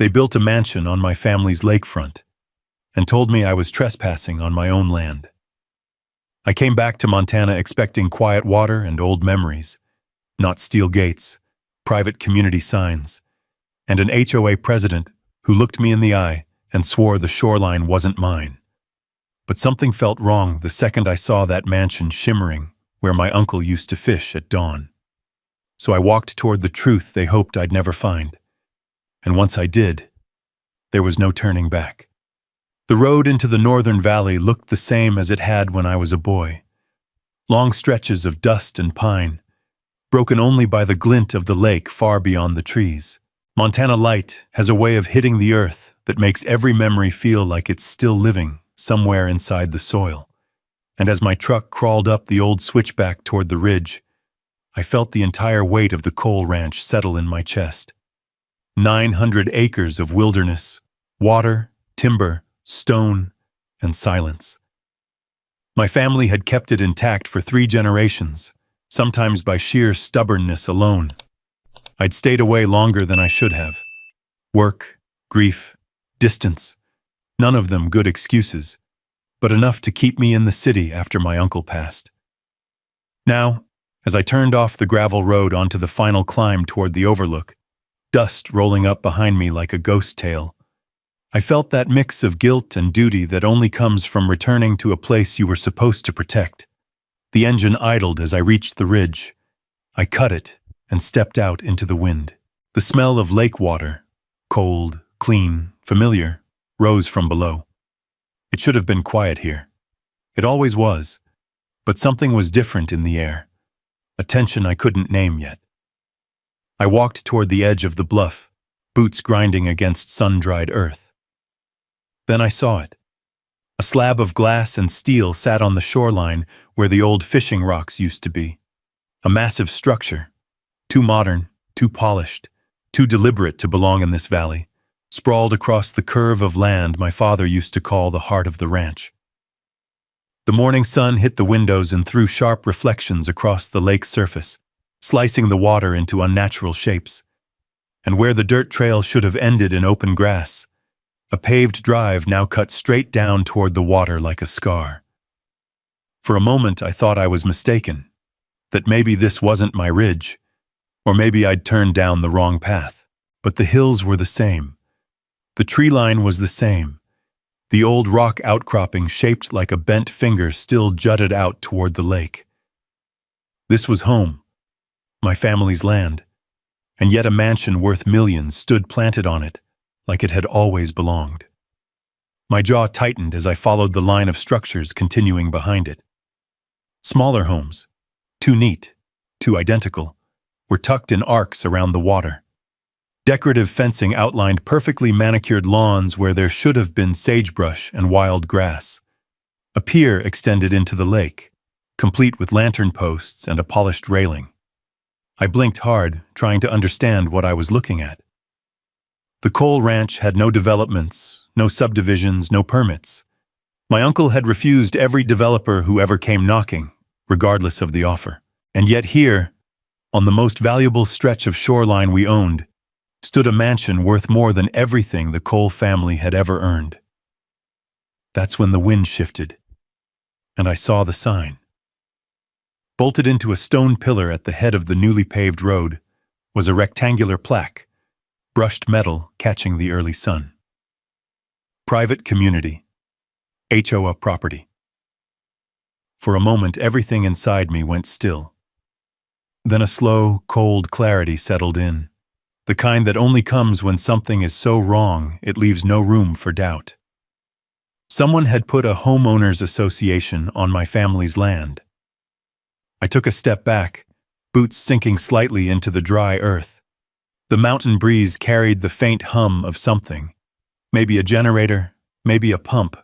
They built a mansion on my family's lakefront and told me I was trespassing on my own land. I came back to Montana expecting quiet water and old memories, not steel gates, private community signs, and an HOA president who looked me in the eye and swore the shoreline wasn't mine. But something felt wrong the second I saw that mansion shimmering where my uncle used to fish at dawn. So I walked toward the truth they hoped I'd never find. And once I did, there was no turning back. The road into the northern valley looked the same as it had when I was a boy. Long stretches of dust and pine, broken only by the glint of the lake far beyond the trees. Montana light has a way of hitting the earth that makes every memory feel like it's still living somewhere inside the soil. And as my truck crawled up the old switchback toward the ridge, I felt the entire weight of the coal ranch settle in my chest. 900 acres of wilderness, water, timber, stone, and silence. My family had kept it intact for 3 generations, sometimes by sheer stubbornness alone. I'd stayed away longer than I should have. Work, grief, distance, none of them good excuses, but enough to keep me in the city after my uncle passed. Now, as I turned off the gravel road onto the final climb toward the overlook, dust rolling up behind me like a ghost tail, I felt that mix of guilt and duty that only comes from returning to a place you were supposed to protect. The engine idled as I reached the ridge. I cut it and stepped out into the wind. The smell of lake water, cold, clean, familiar, rose from below. It should have been quiet here. It always was, but something was different in the air, a tension I couldn't name yet. I walked toward the edge of the bluff, boots grinding against sun-dried earth. Then I saw it. A slab of glass and steel sat on the shoreline where the old fishing rocks used to be. A massive structure, too modern, too polished, too deliberate to belong in this valley, sprawled across the curve of land my father used to call the heart of the ranch. The morning sun hit the windows and threw sharp reflections across the lake's surface, slicing the water into unnatural shapes. And where the dirt trail should have ended in open grass, a paved drive now cut straight down toward the water like a scar. For a moment I thought I was mistaken, that maybe this wasn't my ridge, or maybe I'd turned down the wrong path. But the hills were the same. The tree line was the same. The old rock outcropping shaped like a bent finger still jutted out toward the lake. This was home, my family's land, and yet a mansion worth millions stood planted on it, like it had always belonged. My jaw tightened as I followed the line of structures continuing behind it. Smaller homes, too neat, too identical, were tucked in arcs around the water. Decorative fencing outlined perfectly manicured lawns where there should have been sagebrush and wild grass. A pier extended into the lake, complete with lantern posts and a polished railing. I blinked hard, trying to understand what I was looking at. The coal ranch had no developments, no subdivisions, no permits. My uncle had refused every developer who ever came knocking, regardless of the offer. And yet here, on the most valuable stretch of shoreline we owned, stood a mansion worth more than everything the Cole family had ever earned. That's when the wind shifted, and I saw the sign. Bolted into a stone pillar at the head of the newly paved road was a rectangular plaque, brushed metal catching the early sun. Private community. HOA property. For a moment, everything inside me went still. Then a slow, cold clarity settled in, the kind that only comes when something is so wrong it leaves no room for doubt. Someone had put a homeowners association on my family's land. I took a step back, boots sinking slightly into the dry earth. The mountain breeze carried the faint hum of something, maybe a generator, maybe a pump,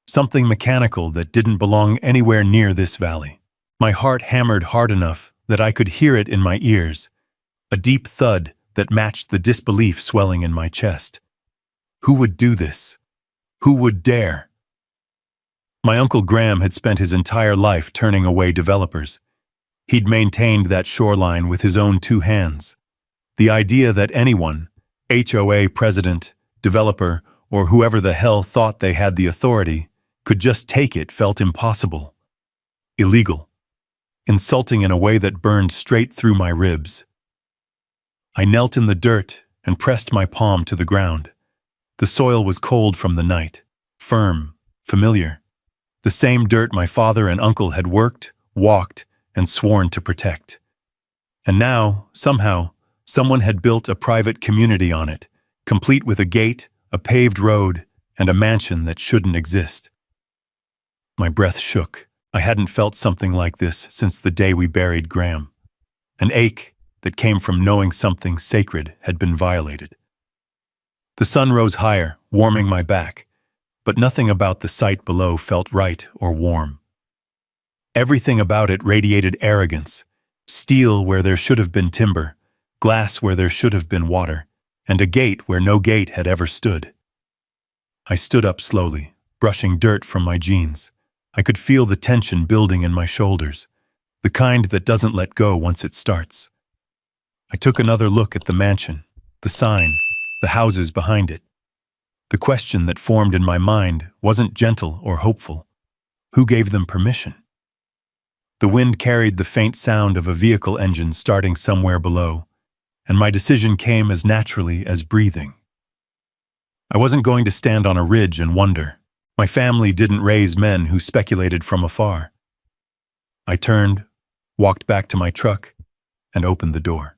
something mechanical that didn't belong anywhere near this valley. My heart hammered hard enough that I could hear it in my ears, a deep thud that matched the disbelief swelling in my chest. Who would do this? Who would dare? My Uncle Graham had spent his entire life turning away developers. He'd maintained that shoreline with his own 2 hands. The idea that anyone, HOA president, developer, or whoever the hell thought they had the authority, could just take it felt impossible. Illegal. Insulting in a way that burned straight through my ribs. I knelt in the dirt and pressed my palm to the ground. The soil was cold from the night, firm, familiar. The same dirt my father and uncle had worked, walked, and sworn to protect. And now, somehow, someone had built a private community on it, complete with a gate, a paved road, and a mansion that shouldn't exist. My breath shook. I hadn't felt something like this since the day we buried Graham. An ache that came from knowing something sacred had been violated. The sun rose higher, warming my back, but nothing about the sight below felt right or warm. Everything about it radiated arrogance, steel where there should have been timber, glass where there should have been water, and a gate where no gate had ever stood. I stood up slowly, brushing dirt from my jeans. I could feel the tension building in my shoulders, the kind that doesn't let go once it starts. I took another look at the mansion, the sign, the houses behind it. The question that formed in my mind wasn't gentle or hopeful. Who gave them permission? The wind carried the faint sound of a vehicle engine starting somewhere below, and my decision came as naturally as breathing. I wasn't going to stand on a ridge and wonder. My family didn't raise men who speculated from afar. I turned, walked back to my truck, and opened the door.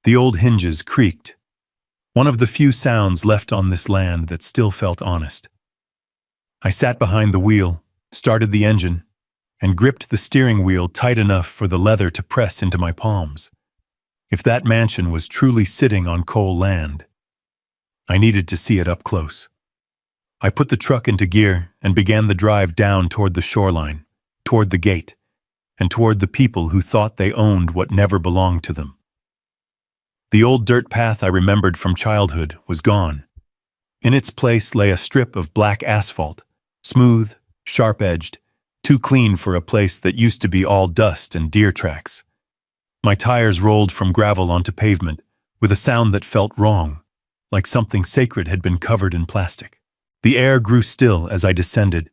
The old hinges creaked, one of the few sounds left on this land that still felt honest. I sat behind the wheel, started the engine, and gripped the steering wheel tight enough for the leather to press into my palms. If that mansion was truly sitting on coal land, I needed to see it up close. I put the truck into gear and began the drive down toward the shoreline, toward the gate, and toward the people who thought they owned what never belonged to them. The old dirt path I remembered from childhood was gone. In its place lay a strip of black asphalt, smooth, sharp-edged, too clean for a place that used to be all dust and deer tracks. My tires rolled from gravel onto pavement with a sound that felt wrong, like something sacred had been covered in plastic. The air grew still as I descended,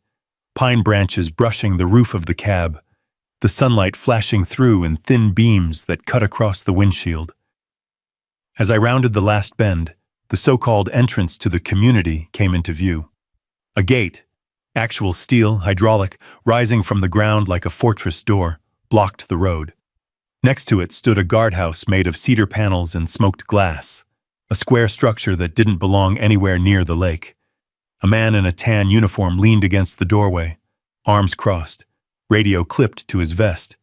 pine branches brushing the roof of the cab, the sunlight flashing through in thin beams that cut across the windshield. As I rounded the last bend, the so-called entrance to the community came into view. A gate, actual steel, hydraulic, rising from the ground like a fortress door, blocked the road. Next to it stood a guardhouse made of cedar panels and smoked glass, a square structure that didn't belong anywhere near the lake. A man in a tan uniform leaned against the doorway, arms crossed, radio clipped to his vest.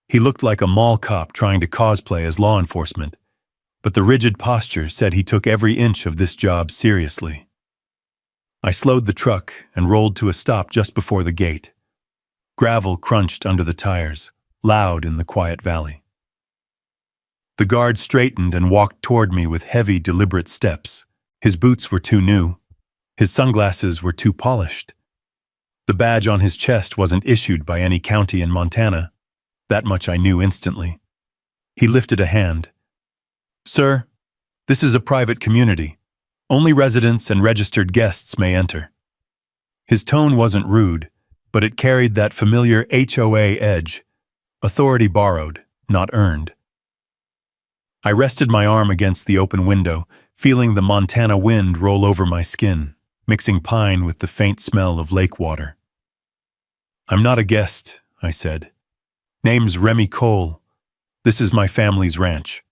He looked like a mall cop trying to cosplay as law enforcement, but the rigid posture said he took every inch of this job seriously. I slowed the truck and rolled to a stop just before the gate. Gravel crunched under the tires, loud in the quiet valley. The guard straightened and walked toward me with heavy, deliberate steps. His boots were too new. His sunglasses were too polished. The badge on his chest wasn't issued by any county in Montana. That much I knew instantly. He lifted a hand. "Sir, this is a private community. Only residents and registered guests may enter." His tone wasn't rude, but it carried that familiar HOA edge. Authority borrowed, not earned. I rested my arm against the open window, feeling the Montana wind roll over my skin, mixing pine with the faint smell of lake water. "I'm not a guest," I said. "Name's Remy Cole. This is my family's ranch."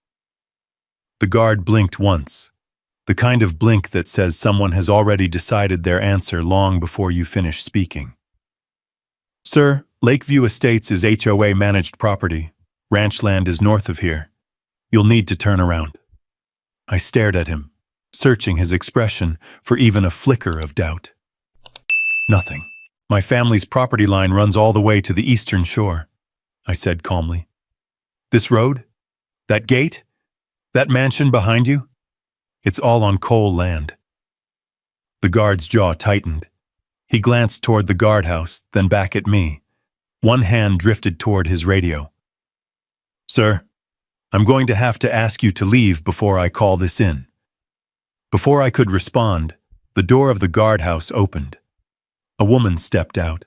The guard blinked once, the kind of blink that says someone has already decided their answer long before you finish speaking. "Sir, Lakeview Estates is HOA managed property. Ranch land is north of here. You'll need to turn around." I stared at him, searching his expression for even a flicker of doubt. "Nothing. My family's property line runs all the way to the eastern shore," I said calmly. "This road? That gate? That mansion behind you? It's all on coal land." The guard's jaw tightened. He glanced toward the guardhouse, then back at me. One hand drifted toward his radio. "Sir, I'm going to have to ask you to leave before I call this in." Before I could respond, the door of the guardhouse opened. A woman stepped out.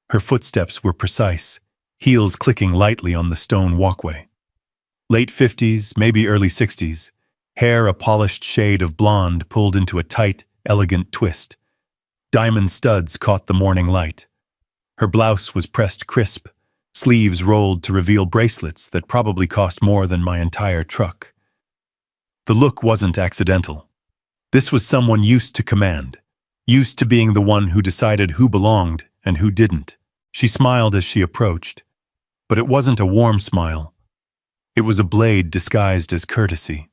Her footsteps were precise, heels clicking lightly on the stone walkway. Late 50s, maybe early 60s, hair a polished shade of blonde pulled into a tight, elegant twist. Diamond studs caught the morning light. Her blouse was pressed crisp, sleeves rolled to reveal bracelets that probably cost more than my entire truck. The look wasn't accidental. This was someone used to command, used to being the one who decided who belonged and who didn't. She smiled as she approached, but it wasn't a warm smile. It was a blade disguised as courtesy.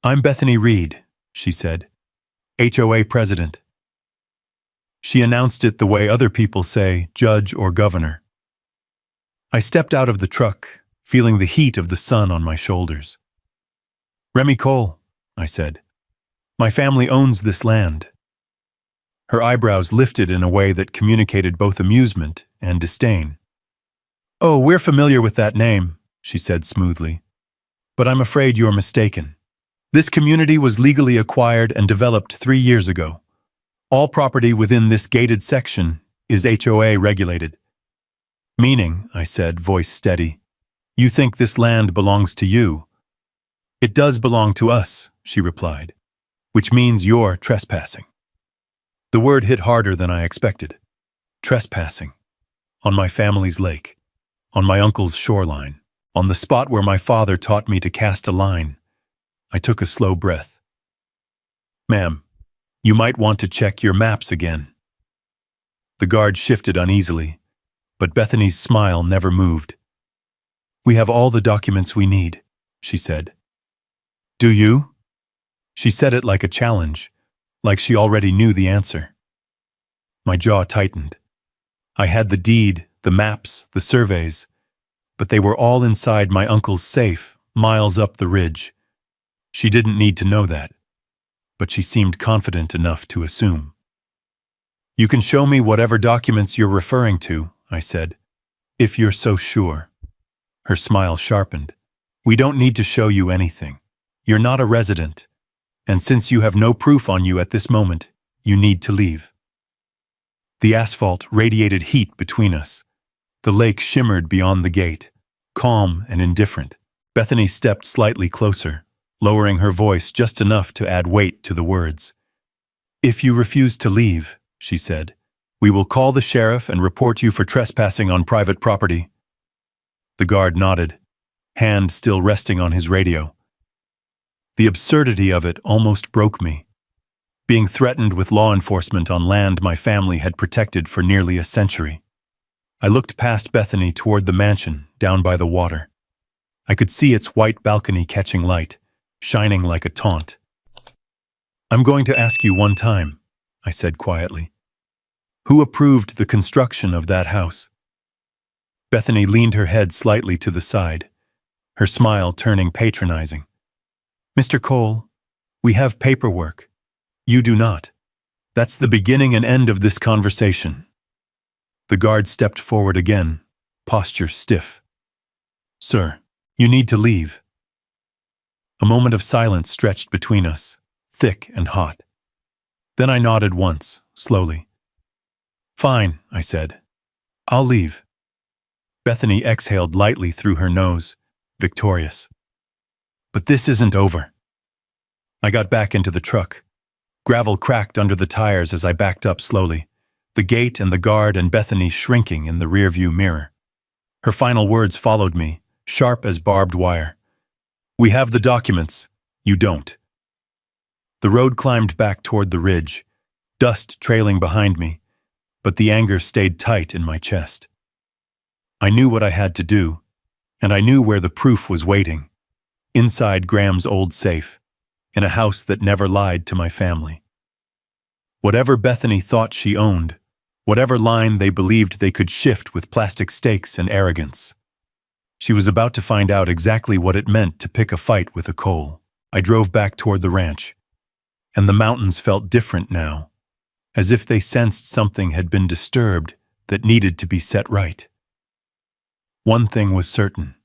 "I'm Bethany Reed," she said, "HOA president." She announced it the way other people say judge or governor. I stepped out of the truck, feeling the heat of the sun on my shoulders. "Remy Cole," I said. "My family owns this land." Her eyebrows lifted in a way that communicated both amusement and disdain. "Oh, we're familiar with that name," she said smoothly. "But I'm afraid you're mistaken. This community was legally acquired and developed 3 years ago. All property within this gated section is HOA regulated." "Meaning," I said, voice steady, "you think this land belongs to you?" "It does belong to us," she replied, "which means you're trespassing." The word hit harder than I expected. Trespassing. On my family's lake. On my uncle's shoreline. On the spot where my father taught me to cast a line. I took a slow breath. "Ma'am, you might want to check your maps again." The guard shifted uneasily, but Bethany's smile never moved. "We have all the documents we need," she said. "Do you?" She said it like a challenge, like she already knew the answer. My jaw tightened. I had the deed, the maps, the surveys, but they were all inside my uncle's safe, miles up the ridge. She didn't need to know that, but she seemed confident enough to assume. "You can show me whatever documents you're referring to," I said, "if you're so sure." Her smile sharpened. "We don't need to show you anything. You're not a resident, and since you have no proof on you at this moment, you need to leave." The asphalt radiated heat between us. The lake shimmered beyond the gate, calm and indifferent. Bethany stepped slightly closer, lowering her voice just enough to add weight to the words. "If you refuse to leave," she said, "we will call the sheriff and report you for trespassing on private property." The guard nodded, hand still resting on his radio. The absurdity of it almost broke me. Being threatened with law enforcement on land my family had protected for nearly a century. I looked past Bethany toward the mansion down by the water. I could see its white balcony catching light, shining like a taunt. "I'm going to ask you one time," I said quietly. "Who approved the construction of that house?" Bethany leaned her head slightly to the side, her smile turning patronizing. "Mr. Cole, we have paperwork. You do not. That's the beginning and end of this conversation." The guard stepped forward again, posture stiff. "Sir, you need to leave." A moment of silence stretched between us, thick and hot. Then I nodded once, slowly. "Fine," I said. "I'll leave." Bethany exhaled lightly through her nose, victorious. "But this isn't over." I got back into the truck. Gravel cracked under the tires as I backed up slowly, the gate and the guard and Bethany shrinking in the rearview mirror. Her final words followed me, sharp as barbed wire. "We have the documents. You don't." The road climbed back toward the ridge, dust trailing behind me, but the anger stayed tight in my chest. I knew what I had to do, and I knew where the proof was waiting, inside Graham's old safe, in a house that never lied to my family. Whatever Bethany thought she owned, whatever line they believed they could shift with plastic stakes and arrogance, she was about to find out exactly what it meant to pick a fight with a Cole. I drove back toward the ranch, and the mountains felt different now, as if they sensed something had been disturbed that needed to be set right. One thing was certain.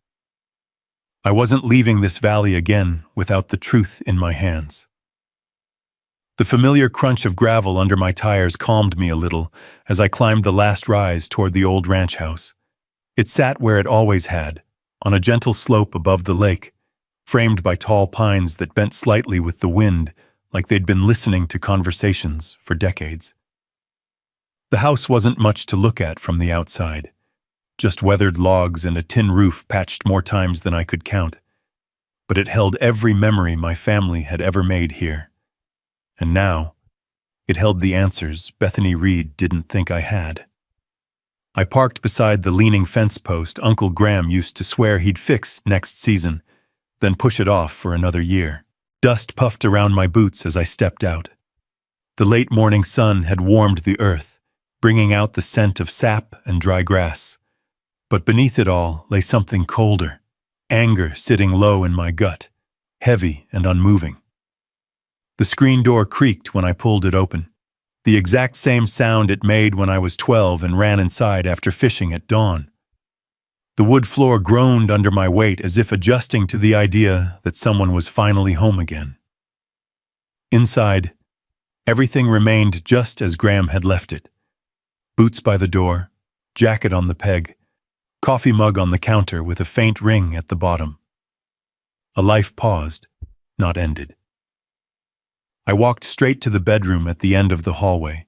I wasn't leaving this valley again without the truth in my hands. The familiar crunch of gravel under my tires calmed me a little as I climbed the last rise toward the old ranch house. It sat where it always had, on a gentle slope above the lake, framed by tall pines that bent slightly with the wind like they'd been listening to conversations for decades. The house wasn't much to look at from the outside, just weathered logs and a tin roof patched more times than I could count. But it held every memory my family had ever made here. And now, it held the answers Bethany Reed didn't think I had. I parked beside the leaning fence post Uncle Graham used to swear he'd fix next season, then push it off for another year. Dust puffed around my boots as I stepped out. The late morning sun had warmed the earth, bringing out the scent of sap and dry grass. But beneath it all lay something colder, anger sitting low in my gut, heavy and unmoving. The screen door creaked when I pulled it open, the exact same sound it made when I was 12 and ran inside after fishing at dawn. The wood floor groaned under my weight as if adjusting to the idea that someone was finally home again. Inside, everything remained just as Graham had left it. Boots by the door, jacket on the peg, coffee mug on the counter with a faint ring at the bottom. A life paused, not ended. I walked straight to the bedroom at the end of the hallway.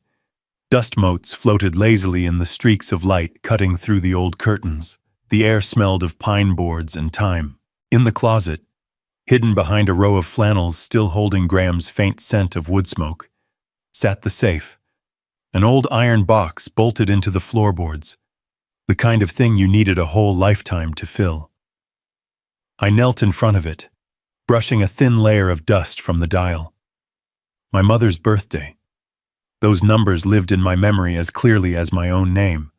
Dust motes floated lazily in the streaks of light cutting through the old curtains. The air smelled of pine boards and thyme. In the closet, hidden behind a row of flannels still holding Graham's faint scent of wood smoke, sat the safe, an old iron box bolted into the floorboards, the kind of thing you needed a whole lifetime to fill. I knelt in front of it, brushing a thin layer of dust from the dial. My mother's birthday. Those numbers lived in my memory as clearly as my own name.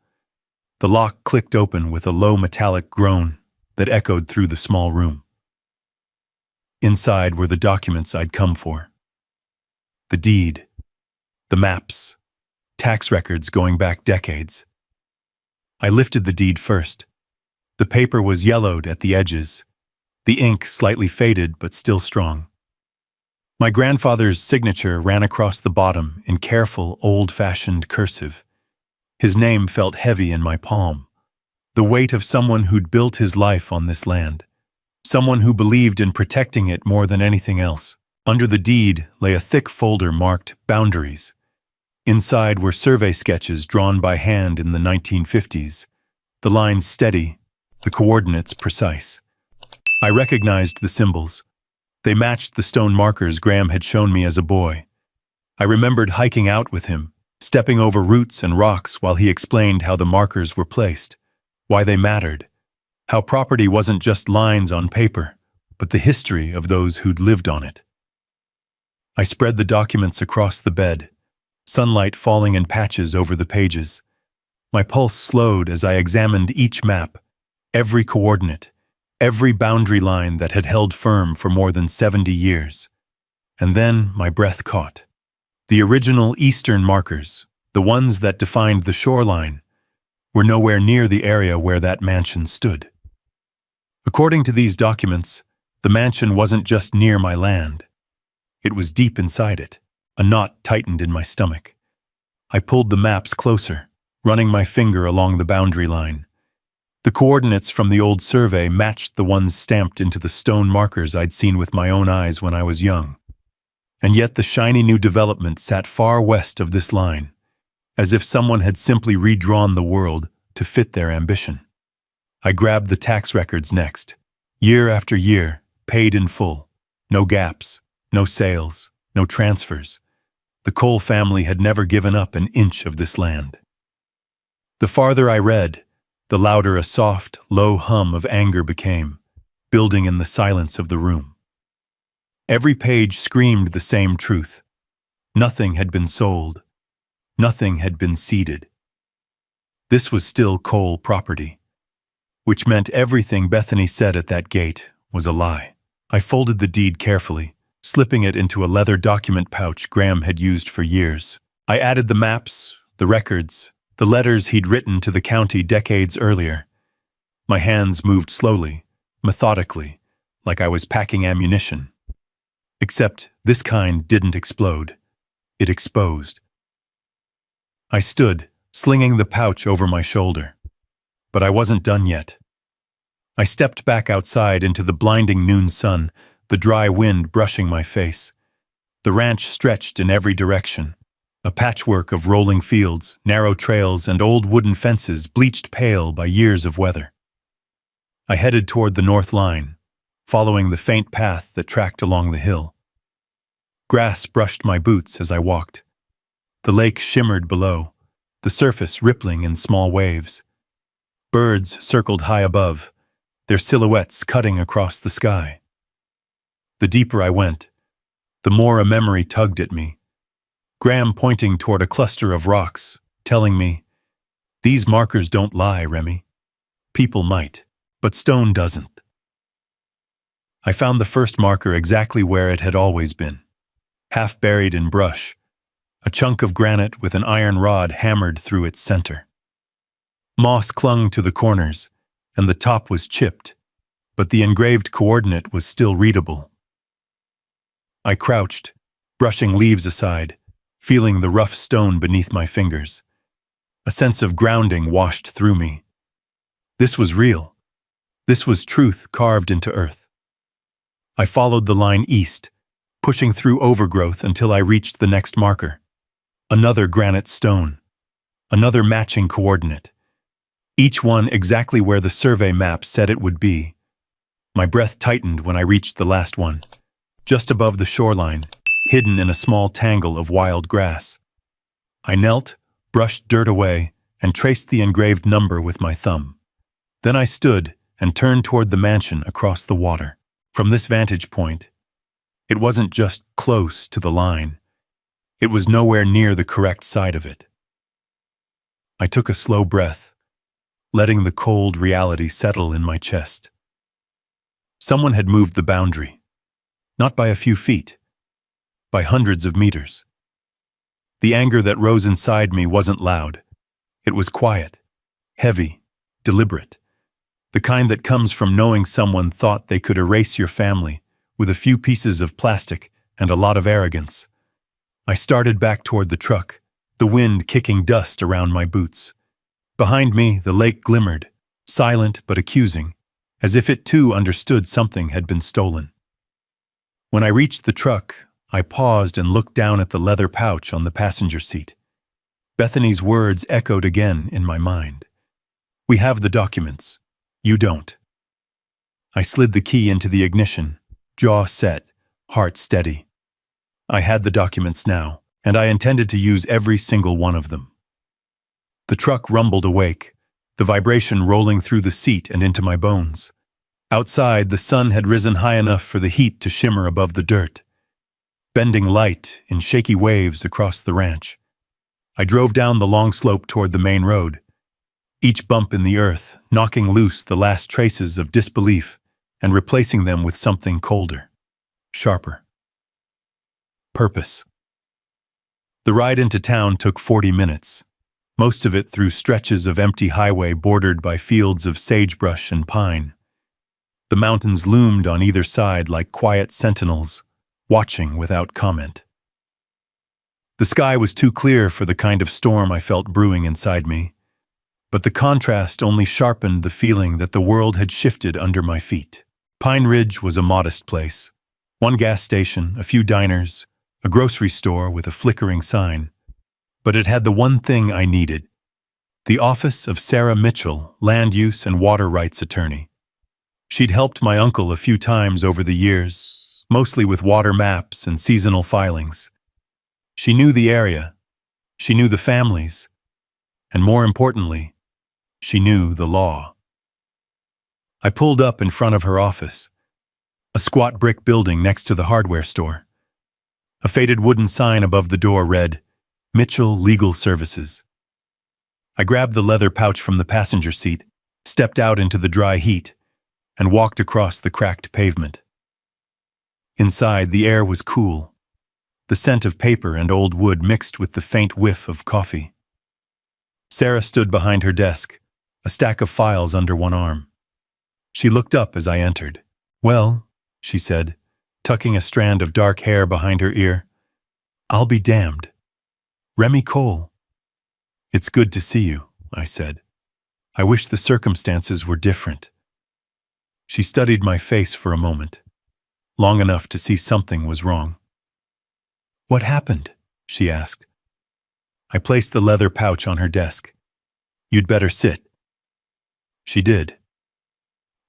The lock clicked open with a low metallic groan that echoed through the small room. Inside were the documents I'd come for. The deed, the maps, tax records going back decades. I lifted the deed first. The paper was yellowed at the edges, the ink slightly faded but still strong. My grandfather's signature ran across the bottom in careful, old-fashioned cursive. His name felt heavy in my palm, the weight of someone who'd built his life on this land, someone who believed in protecting it more than anything else. Under the deed lay a thick folder marked Boundaries. Inside were survey sketches drawn by hand in the 1950s, the lines steady, the coordinates precise. I recognized the symbols. They matched the stone markers Graham had shown me as a boy. I remembered hiking out with him, stepping over roots and rocks while he explained how the markers were placed, why they mattered, how property wasn't just lines on paper, but the history of those who'd lived on it. I spread the documents across the bed, sunlight falling in patches over the pages. My pulse slowed as I examined each map, every coordinate, every boundary line that had held firm for more than 70 years. And then my breath caught. The original eastern markers, the ones that defined the shoreline, were nowhere near the area where that mansion stood. According to these documents, the mansion wasn't just near my land. It was deep inside it. A knot tightened in my stomach. I pulled the maps closer, running my finger along the boundary line. The coordinates from the old survey matched the ones stamped into the stone markers I'd seen with my own eyes when I was young. And yet the shiny new development sat far west of this line, as if someone had simply redrawn the world to fit their ambition. I grabbed the tax records next. Year after year, paid in full. No gaps, no sales, no transfers. The Cole family had never given up an inch of this land. The farther I read, the louder a soft, low hum of anger became, building in the silence of the room. Every page screamed the same truth. Nothing had been sold. Nothing had been ceded. This was still Cole property, which meant everything Bethany said at that gate was a lie. I folded the deed carefully, slipping it into a leather document pouch Graham had used for years. I added the maps, the records, the letters he'd written to the county decades earlier. My hands moved slowly, methodically, like I was packing ammunition. Except this kind didn't explode. It exposed. I stood, slinging the pouch over my shoulder. But I wasn't done yet. I stepped back outside into the blinding noon sun, the dry wind brushing my face. The ranch stretched in every direction, a patchwork of rolling fields, narrow trails, and old wooden fences bleached pale by years of weather. I headed toward the north line, following the faint path that tracked along the hill. Grass brushed my boots as I walked. The lake shimmered below, the surface rippling in small waves. Birds circled high above, their silhouettes cutting across the sky. The deeper I went, the more a memory tugged at me. Graham pointing toward a cluster of rocks, telling me, "These markers don't lie, Remy. People might, but stone doesn't." I found the first marker exactly where it had always been, half buried in brush, a chunk of granite with an iron rod hammered through its center. Moss clung to the corners, and the top was chipped, but the engraved coordinate was still readable. I crouched, brushing leaves aside, feeling the rough stone beneath my fingers. A sense of grounding washed through me. This was real. This was truth carved into earth. I followed the line east, pushing through overgrowth until I reached the next marker. Another granite stone. Another matching coordinate. Each one exactly where the survey map said it would be. My breath tightened when I reached the last one, just above the shoreline, hidden in a small tangle of wild grass. I knelt, brushed dirt away, and traced the engraved number with my thumb. Then I stood and turned toward the mansion across the water. From this vantage point, it wasn't just close to the line. It was nowhere near the correct side of it. I took a slow breath, letting the cold reality settle in my chest. Someone had moved the boundary, not by a few feet, by hundreds of meters. The anger that rose inside me wasn't loud. It was quiet, heavy, deliberate. The kind that comes from knowing someone thought they could erase your family with a few pieces of plastic and a lot of arrogance. I started back toward the truck, the wind kicking dust around my boots. Behind me, the lake glimmered, silent but accusing, as if it too understood something had been stolen. When I reached the truck, I paused and looked down at the leather pouch on the passenger seat. Bethany's words echoed again in my mind. "We have the documents. You don't." I slid the key into the ignition, jaw set, heart steady. I had the documents now, and I intended to use every single one of them. The truck rumbled awake, the vibration rolling through the seat and into my bones. Outside, the sun had risen high enough for the heat to shimmer above the dirt, bending light in shaky waves across the ranch. I drove down the long slope toward the main road, each bump in the earth knocking loose the last traces of disbelief and replacing them with something colder, sharper. Purpose. The ride into town took 40 minutes, most of it through stretches of empty highway bordered by fields of sagebrush and pine. The mountains loomed on either side like quiet sentinels, watching without comment. The sky was too clear for the kind of storm I felt brewing inside me, but the contrast only sharpened the feeling that the world had shifted under my feet. Pine Ridge was a modest place. One gas station, a few diners, a grocery store with a flickering sign. But it had the one thing I needed: the office of Sarah Mitchell, land use and water rights attorney. She'd helped my uncle a few times over the years, mostly with water maps and seasonal filings. She knew the area, she knew the families, and more importantly, she knew the law. I pulled up in front of her office, a squat brick building next to the hardware store. A faded wooden sign above the door read, "Mitchell Legal Services." I grabbed the leather pouch from the passenger seat, stepped out into the dry heat, and walked across the cracked pavement. Inside, the air was cool. The scent of paper and old wood mixed with the faint whiff of coffee. Sarah stood behind her desk, a stack of files under one arm. She looked up as I entered. "Well, she said, tucking a strand of dark hair behind her ear. I'll be damned. Remy Cole. It's good to see you, I said. I wish the circumstances were different. She studied my face for a moment, long enough to see something was wrong. What happened? She asked. I placed the leather pouch on her desk. You'd better sit. She did.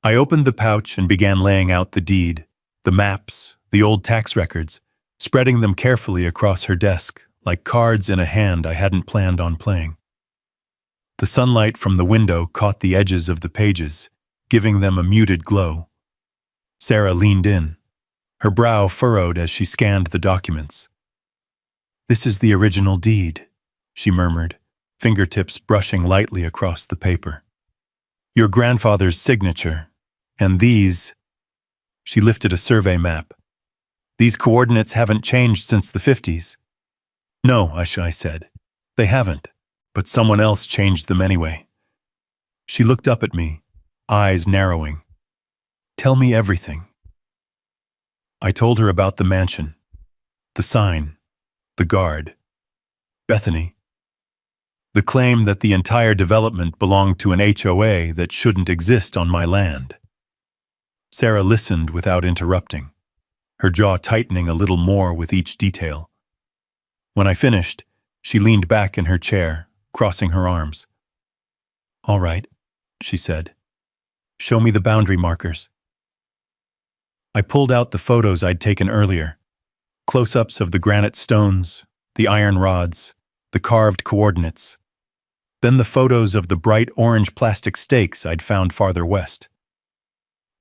I opened the pouch and began laying out the deed, the maps, the old tax records, spreading them carefully across her desk, like cards in a hand I hadn't planned on playing. The sunlight from the window caught the edges of the pages, giving them a muted glow. Sarah leaned in, her brow furrowed as she scanned the documents. This is the original deed, she murmured, fingertips brushing lightly across the paper. Your grandfather's signature, and these... She lifted a survey map. These coordinates haven't changed since the 50s. No, I said. They haven't, but someone else changed them anyway. She looked up at me, eyes narrowing. Tell me everything. I told her about the mansion, the sign, the guard, Bethany, the claim that the entire development belonged to an HOA that shouldn't exist on my land. Sarah listened without interrupting, her jaw tightening a little more with each detail. When I finished, she leaned back in her chair, crossing her arms. All right, she said. Show me the boundary markers. I pulled out the photos I'd taken earlier, close-ups of the granite stones, the iron rods, the carved coordinates, then the photos of the bright orange plastic stakes I'd found farther west.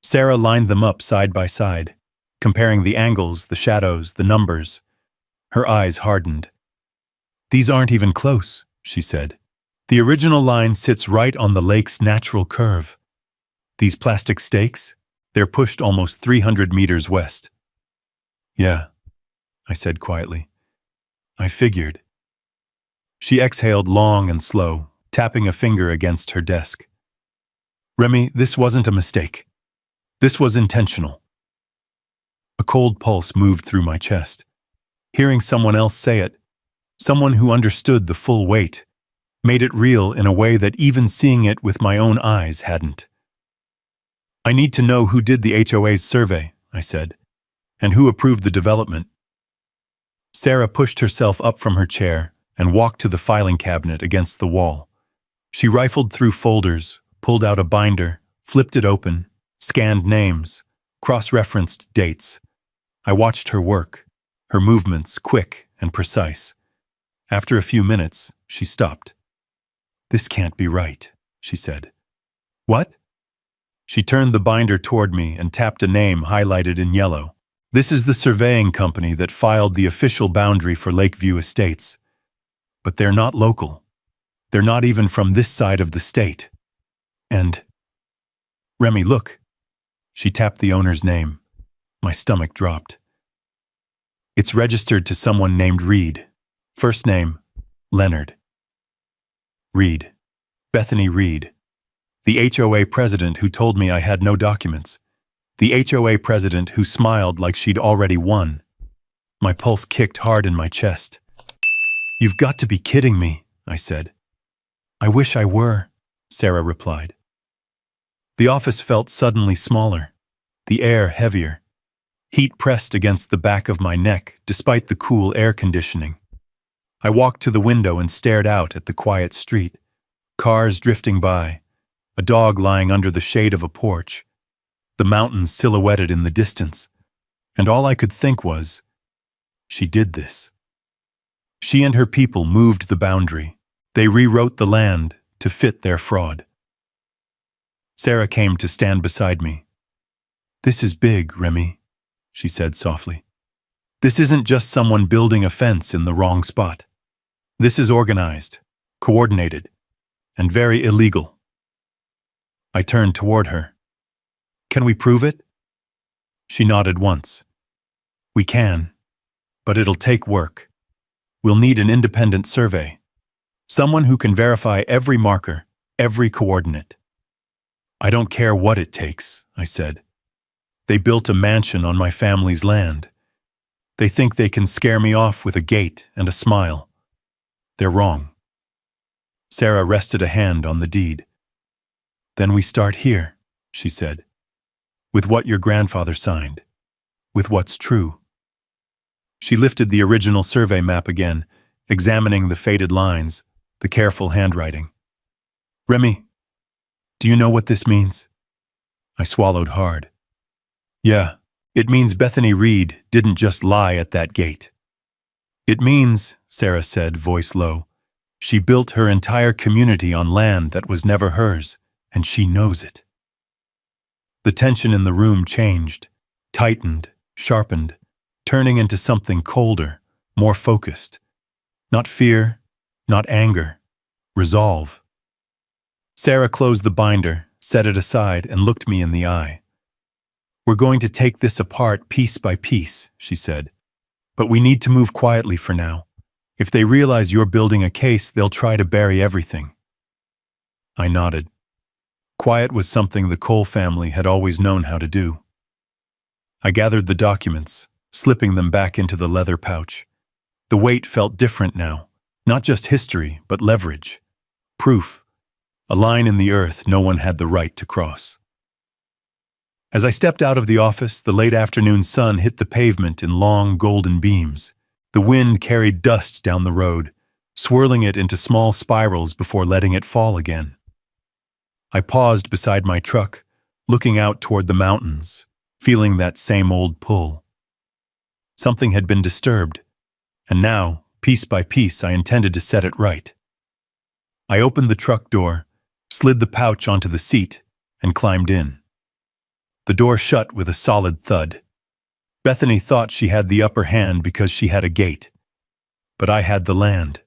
Sarah lined them up side by side, comparing the angles, the shadows, the numbers. Her eyes hardened. These aren't even close, she said. The original line sits right on the lake's natural curve. These plastic stakes, they're pushed almost 300 meters west. Yeah, I said quietly. I figured. She exhaled long and slow, tapping a finger against her desk. Remy, this wasn't a mistake. This was intentional. A cold pulse moved through my chest. Hearing someone else say it, someone who understood the full weight, made it real in a way that even seeing it with my own eyes hadn't. I need to know who did the HOA's survey, I said, and who approved the development. Sarah pushed herself up from her chair and walked to the filing cabinet against the wall. She rifled through folders, pulled out a binder, flipped it open, scanned names, cross-referenced dates. I watched her work, her movements quick and precise. After a few minutes, she stopped. This can't be right, she said. What? She turned the binder toward me and tapped a name highlighted in yellow. This is the surveying company that filed the official boundary for Lakeview Estates. But they're not local. They're not even from this side of the state. And... Remy, look. She tapped the owner's name. My stomach dropped. It's registered to someone named Reed. First name, Leonard. Reed. Bethany Reed. The HOA president who told me I had no documents. The HOA president who smiled like she'd already won. My pulse kicked hard in my chest. You've got to be kidding me, I said. I wish I were, Sarah replied. The office felt suddenly smaller, the air heavier. Heat pressed against the back of my neck despite the cool air conditioning. I walked to the window and stared out at the quiet street. Cars drifting by, a dog lying under the shade of a porch, the mountains silhouetted in the distance. And all I could think was, she did this. She and her people moved the boundary. They rewrote the land to fit their fraud. Sarah came to stand beside me. This is big, Remy, she said softly. This isn't just someone building a fence in the wrong spot. This is organized, coordinated, and very illegal. I turned toward her. Can we prove it? She nodded once. We can, but it'll take work. We'll need an independent survey. Someone who can verify every marker, every coordinate. I don't care what it takes, I said. They built a mansion on my family's land. They think they can scare me off with a gate and a smile. They're wrong. Sarah rested a hand on the deed. Then we start here, she said. With what your grandfather signed. With what's true. She lifted the original survey map again, examining the faded lines, the careful handwriting. Remy, do you know what this means? I swallowed hard. Yeah, it means Bethany Reed didn't just lie at that gate. It means, Sarah said, voice low, she built her entire community on land that was never hers, and she knows it. The tension in the room changed, tightened, sharpened, turning into something colder, more focused. Not fear, not anger, resolve. Sarah closed the binder, set it aside, and looked me in the eye. We're going to take this apart piece by piece, she said. But we need to move quietly for now. If they realize you're building a case, they'll try to bury everything. I nodded. Quiet was something the Cole family had always known how to do. I gathered the documents, slipping them back into the leather pouch. The weight felt different now, not just history, but leverage. Proof. A line in the earth no one had the right to cross. As I stepped out of the office, the late afternoon sun hit the pavement in long, golden beams. The wind carried dust down the road, swirling it into small spirals before letting it fall again. I paused beside my truck, looking out toward the mountains, feeling that same old pull. Something had been disturbed, and now, piece by piece, I intended to set it right. I opened the truck door, slid the pouch onto the seat, and climbed in. The door shut with a solid thud. Bethany thought she had the upper hand because she had a gate. But I had the land.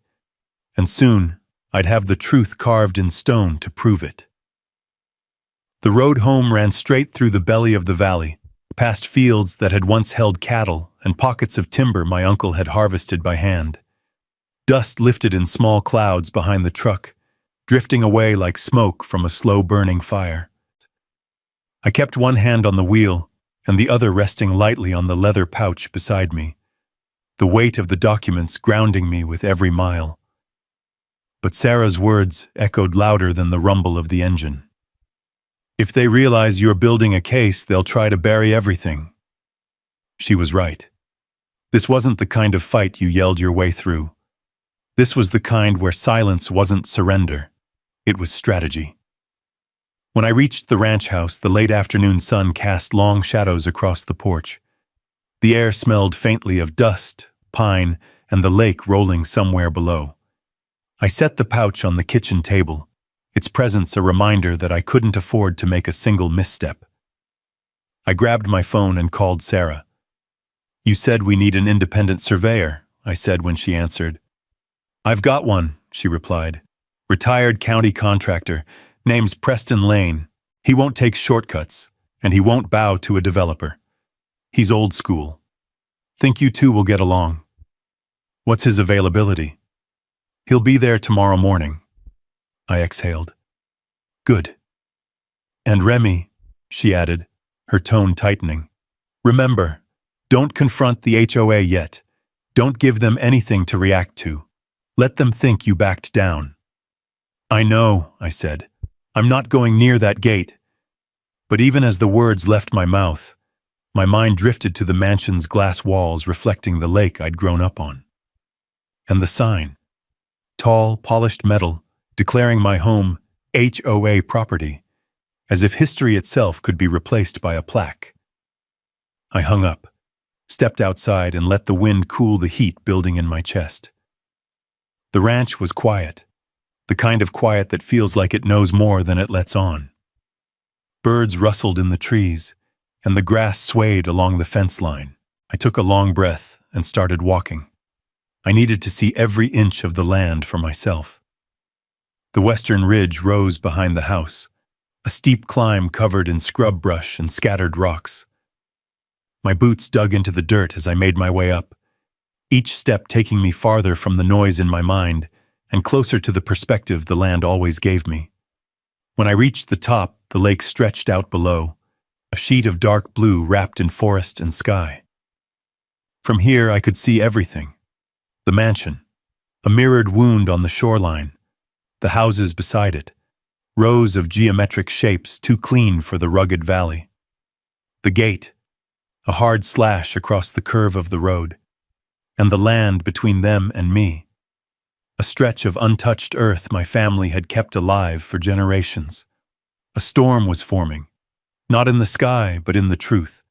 And soon, I'd have the truth carved in stone to prove it. The road home ran straight through the belly of the valley, past fields that had once held cattle and pockets of timber my uncle had harvested by hand. Dust lifted in small clouds behind the truck, drifting away like smoke from a slow-burning fire. I kept one hand on the wheel and the other resting lightly on the leather pouch beside me, the weight of the documents grounding me with every mile. But Sarah's words echoed louder than the rumble of the engine. If they realize you're building a case, they'll try to bury everything. She was right. This wasn't the kind of fight you yelled your way through. This was the kind where silence wasn't surrender. It was strategy. When I reached the ranch house, the late afternoon sun cast long shadows across the porch. The air smelled faintly of dust, pine, and the lake rolling somewhere below. I set the pouch on the kitchen table, its presence a reminder that I couldn't afford to make a single misstep. I grabbed my phone and called Sarah. You said we need an independent surveyor, I said when she answered. I've got one, she replied. Retired county contractor. Name's Preston Lane. He won't take shortcuts, and he won't bow to a developer. He's old school. Think you two will get along. What's his availability? He'll be there tomorrow morning. I exhaled. Good. And Remy, she added, her tone tightening. Remember, don't confront the HOA yet. Don't give them anything to react to. Let them think you backed down. I know, I said. I'm not going near that gate. But even as the words left my mouth, my mind drifted to the mansion's glass walls reflecting the lake I'd grown up on. And the sign. Tall, polished metal, declaring my home HOA property, as if history itself could be replaced by a plaque. I hung up, stepped outside, and let the wind cool the heat building in my chest. The ranch was quiet. The kind of quiet that feels like it knows more than it lets on. Birds rustled in the trees, and the grass swayed along the fence line. I took a long breath and started walking. I needed to see every inch of the land for myself. The western ridge rose behind the house, a steep climb covered in scrub brush and scattered rocks. My boots dug into the dirt as I made my way up, each step taking me farther from the noise in my mind and closer to the perspective the land always gave me. When I reached the top, the lake stretched out below, a sheet of dark blue wrapped in forest and sky. From here I could see everything: the mansion, a mirrored wound on the shoreline, the houses beside it, rows of geometric shapes too clean for the rugged valley, the gate, a hard slash across the curve of the road, and the land between them and me, a stretch of untouched earth my family had kept alive for generations. A storm was forming, not in the sky but in the truth,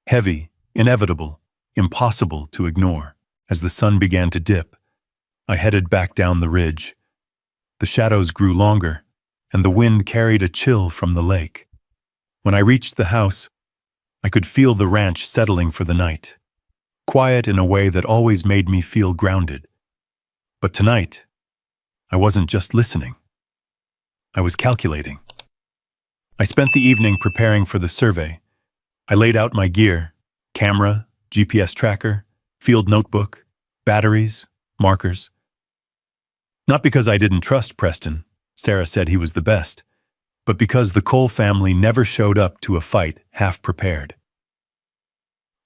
heavy, inevitable, impossible to ignore. As the sun began to dip, I headed back down the ridge. The shadows grew longer, and the wind carried a chill from the lake. When I reached the house, I could feel the ranch settling for the night, quiet in a way that always made me feel grounded. But tonight, I wasn't just listening. I was calculating. I spent the evening preparing for the survey. I laid out my gear: camera, GPS tracker, field notebook, batteries, markers. Not because I didn't trust Preston, Sarah said he was the best, but because the Cole family never showed up to a fight half prepared.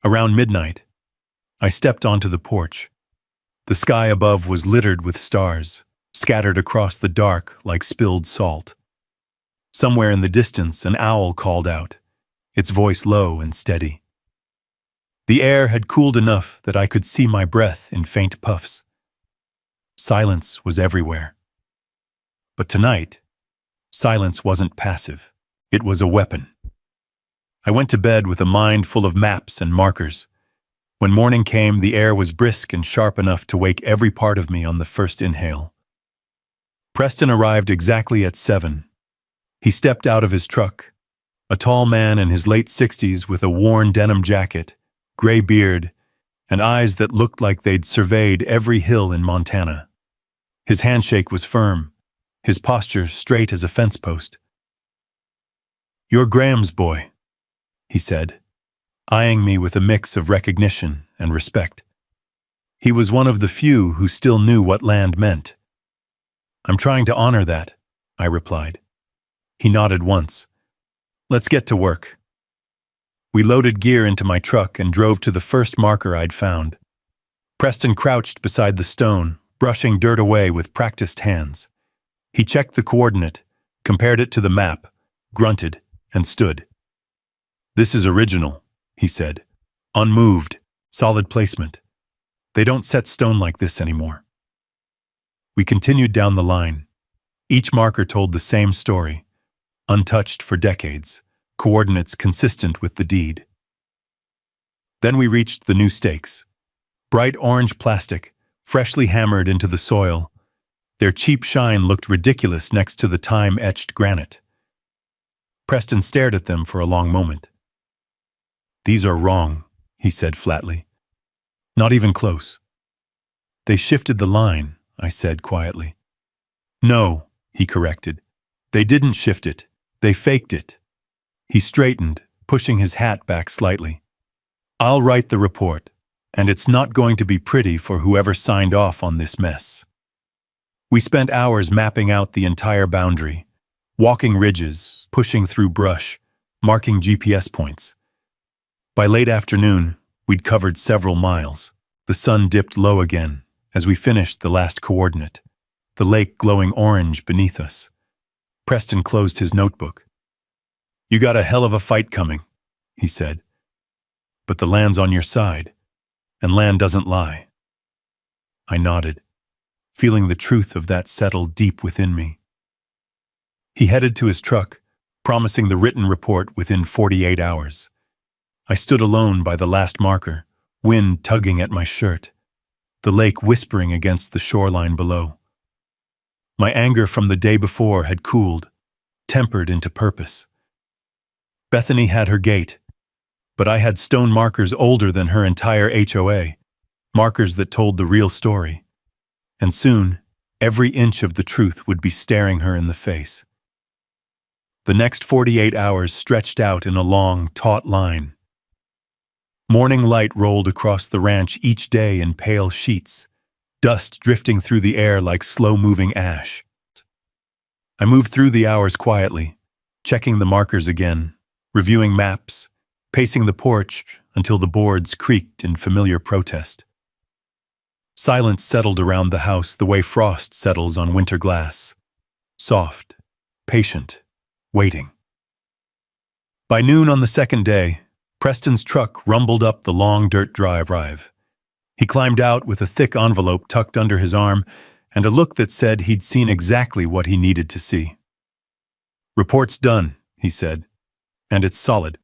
Around midnight, I stepped onto the porch. The sky above was littered with stars, scattered across the dark like spilled salt. Somewhere in the distance, an owl called out, its voice low and steady. The air had cooled enough that I could see my breath in faint puffs. Silence was everywhere. But tonight, silence wasn't passive. It was a weapon. I went to bed with a mind full of maps and markers. When morning came, the air was brisk and sharp enough to wake every part of me on the first inhale. Preston arrived exactly at 7. He stepped out of his truck, a tall man in his late 60s with a worn denim jacket, gray beard, and eyes that looked like they'd surveyed every hill in Montana. His handshake was firm, his posture straight as a fence post. "You're Graham's boy," he said, eyeing me with a mix of recognition and respect. He was one of the few who still knew what land meant. "I'm trying to honor that," I replied. He nodded once. "Let's get to work." We loaded gear into my truck and drove to the first marker I'd found. Preston crouched beside the stone, brushing dirt away with practiced hands. He checked the coordinate, compared it to the map, grunted, and stood. "This is original," he said. "Unmoved, solid placement. They don't set stone like this anymore." We continued down the line. Each marker told the same story, untouched for decades, coordinates consistent with the deed. Then we reached the new stakes. Bright orange plastic, freshly hammered into the soil. Their cheap shine looked ridiculous next to the time-etched granite. Preston stared at them for a long moment. "These are wrong," he said flatly. "Not even close." "They shifted the line," I said quietly. "No," he corrected. "They didn't shift it. They faked it." He straightened, pushing his hat back slightly. "I'll write the report, and it's not going to be pretty for whoever signed off on this mess." We spent hours mapping out the entire boundary, walking ridges, pushing through brush, marking GPS points. By late afternoon, we'd covered several miles. The sun dipped low again as we finished the last coordinate, the lake glowing orange beneath us. Preston closed his notebook. "You got a hell of a fight coming," he said. "But the land's on your side, and land doesn't lie." I nodded, feeling the truth of that settle deep within me. He headed to his truck, promising the written report within 48 hours. I stood alone by the last marker, wind tugging at my shirt, the lake whispering against the shoreline below. My anger from the day before had cooled, tempered into purpose. Bethany had her gate, but I had stone markers older than her entire HOA, markers that told the real story. And soon, every inch of the truth would be staring her in the face. The next 48 hours stretched out in a long, taut line. Morning light rolled across the ranch each day in pale sheets, dust drifting through the air like slow-moving ash. I moved through the hours quietly, checking the markers again, reviewing maps, pacing the porch until the boards creaked in familiar protest. Silence settled around the house the way frost settles on winter glass. Soft, patient, waiting. By noon on the second day, Preston's truck rumbled up the long dirt drive. He climbed out with a thick envelope tucked under his arm and a look that said he'd seen exactly what he needed to see. "Report's done," he said, "and it's solid."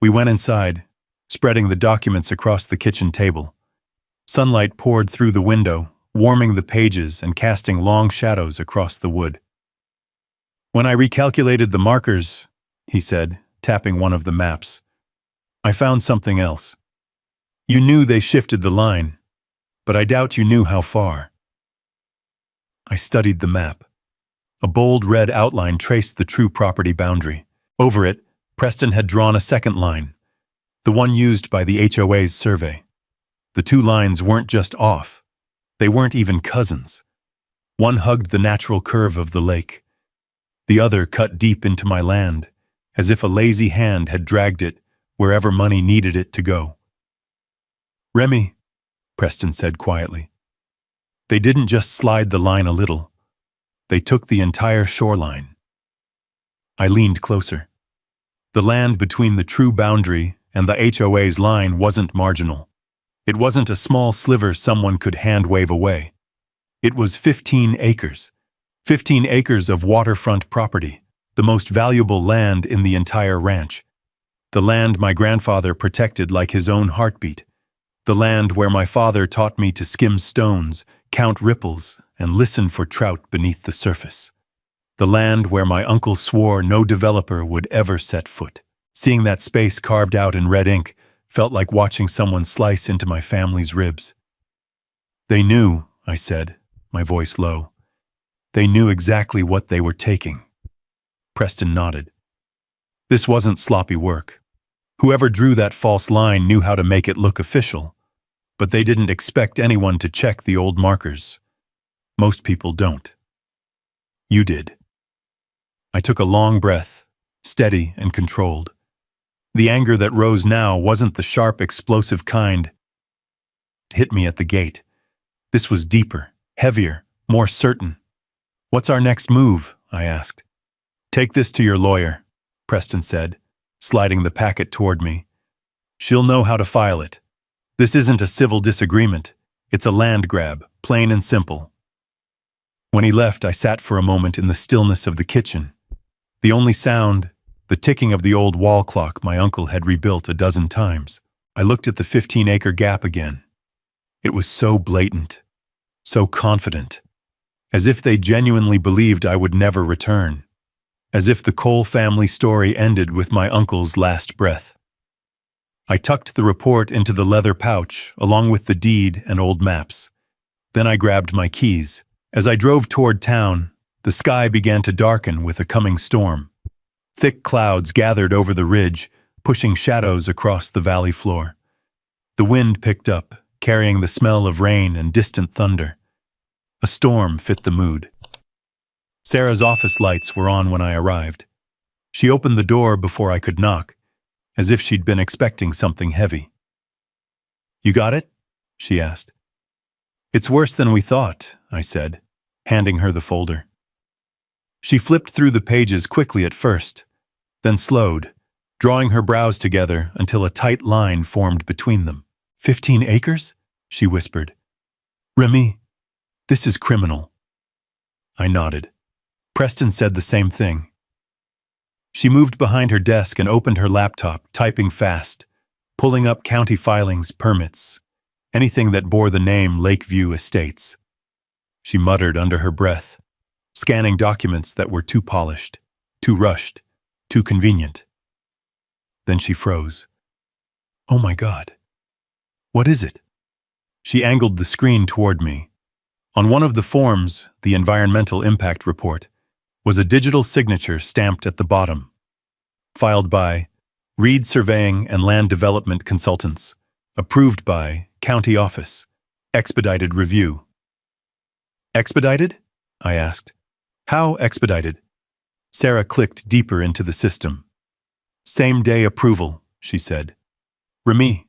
We went inside, spreading the documents across the kitchen table. Sunlight poured through the window, warming the pages and casting long shadows across the wood. "When I recalculated the markers," he said, tapping one of the maps, "I found something else. You knew they shifted the line, but I doubt you knew how far." I studied the map. A bold red outline traced the true property boundary. Over it, Preston had drawn a second line, the one used by the HOA's survey. The two lines weren't just off. They weren't even cousins. One hugged the natural curve of the lake. The other cut deep into my land, as if a lazy hand had dragged it wherever money needed it to go. "Remy," Preston said quietly, "they didn't just slide the line a little. They took the entire shoreline." I leaned closer. The land between the true boundary and the HOA's line wasn't marginal. It wasn't a small sliver someone could hand-wave away. It was 15 acres. 15 acres of waterfront property, the most valuable land in the entire ranch. The land my grandfather protected like his own heartbeat. The land where my father taught me to skim stones, count ripples, and listen for trout beneath the surface. The land where my uncle swore no developer would ever set foot. Seeing that space carved out in red ink felt like watching someone slice into my family's ribs. "They knew," I said, my voice low. "They knew exactly what they were taking." Preston nodded. This wasn't sloppy work. Whoever drew that false line knew how to make it look official, but they didn't expect anyone to check the old markers. Most people don't. You did. I took a long breath, steady and controlled. The anger that rose now wasn't the sharp, explosive kind. It hit me at the gate. This was deeper, heavier, more certain. "What's our next move?" I asked. "Take this to your lawyer," Preston said, sliding the packet toward me. "She'll know how to file it. This isn't a civil disagreement. It's a land grab, plain and simple." When he left, I sat for a moment in the stillness of the kitchen. The only sound, the ticking of the old wall clock my uncle had rebuilt a dozen times. I looked at the 15-acre gap again. It was so blatant, so confident, as if they genuinely believed I would never return, as if the Cole family story ended with my uncle's last breath. I tucked the report into the leather pouch along with the deed and old maps. Then I grabbed my keys. As I drove toward town, the sky began to darken with a coming storm. Thick clouds gathered over the ridge, pushing shadows across the valley floor. The wind picked up, carrying the smell of rain and distant thunder. A storm fit the mood. Sarah's office lights were on when I arrived. She opened the door before I could knock, as if she'd been expecting something heavy. "You got it?" she asked. "It's worse than we thought," I said, handing her the folder. She flipped through the pages quickly at first, then slowed, drawing her brows together until a tight line formed between them. 15 acres? She whispered. "Remy, this is criminal." I nodded. Preston said the same thing. She moved behind her desk and opened her laptop, typing fast, pulling up county filings, permits, anything that bore the name Lakeview Estates. She muttered under her breath, scanning documents that were too polished, too rushed, too convenient. Then she froze. "Oh my God. What is it?" She angled the screen toward me. On one of the forms, the Environmental Impact Report, was a digital signature stamped at the bottom. Filed by Reed Surveying and Land Development Consultants. Approved by County Office. Expedited review. "Expedited?" I asked. "How expedited?" Sarah clicked deeper into the system. Same day approval, she said. Remy,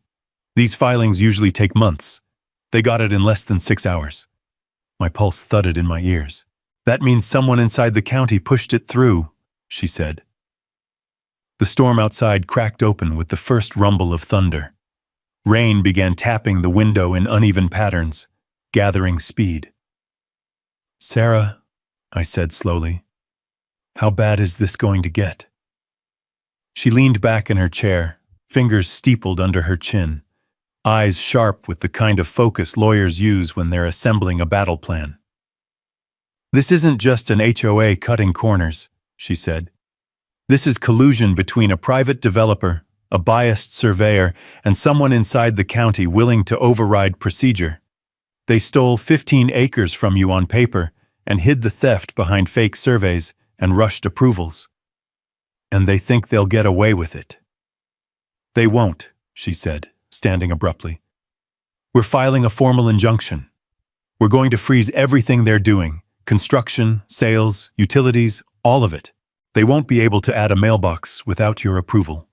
these filings usually take months. They got it in less than 6 hours. My pulse thudded in my ears. That means someone inside the county pushed it through, she said. The storm outside cracked open with the first rumble of thunder. Rain began tapping the window in uneven patterns, gathering speed. Sarah, I said slowly, how bad is this going to get? She leaned back in her chair, fingers steepled under her chin, eyes sharp with the kind of focus lawyers use when they're assembling a battle plan. This isn't just an HOA cutting corners, she said. This is collusion between a private developer, a biased surveyor, and someone inside the county willing to override procedure. They stole 15 acres from you on paper and hid the theft behind fake surveys and rushed approvals. And they think they'll get away with it. They won't, she said, standing abruptly. We're filing a formal injunction. We're going to freeze everything they're doing, construction, sales, utilities, all of it. They won't be able to add a mailbox without your approval.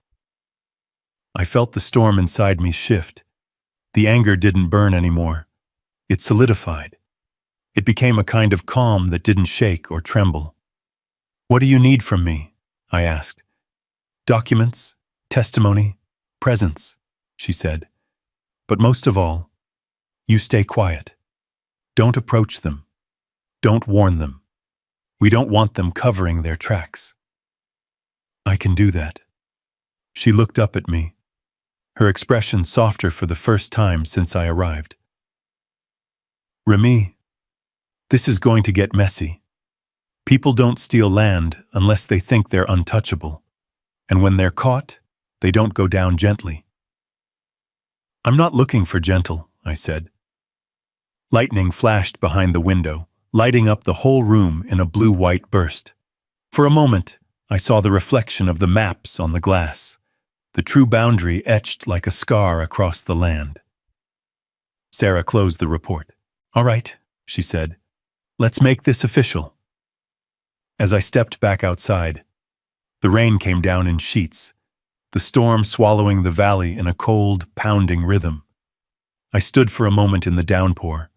I felt the storm inside me shift. The anger didn't burn anymore. It solidified. It became a kind of calm that didn't shake or tremble. What do you need from me? I asked. Documents, testimony, presence, she said. But most of all, you stay quiet. Don't approach them. Don't warn them. We don't want them covering their tracks. I can do that. She looked up at me, her expression softer for the first time since I arrived. Remy, this is going to get messy. People don't steal land unless they think they're untouchable. And when they're caught, they don't go down gently. I'm not looking for gentle, I said. Lightning flashed behind the window, lighting up the whole room in a blue-white burst. For a moment, I saw the reflection of the maps on the glass, the true boundary etched like a scar across the land. Sarah closed the report. All right, she said. Let's make this official. As I stepped back outside, the rain came down in sheets, the storm swallowing the valley in a cold, pounding rhythm. I stood for a moment in the downpour,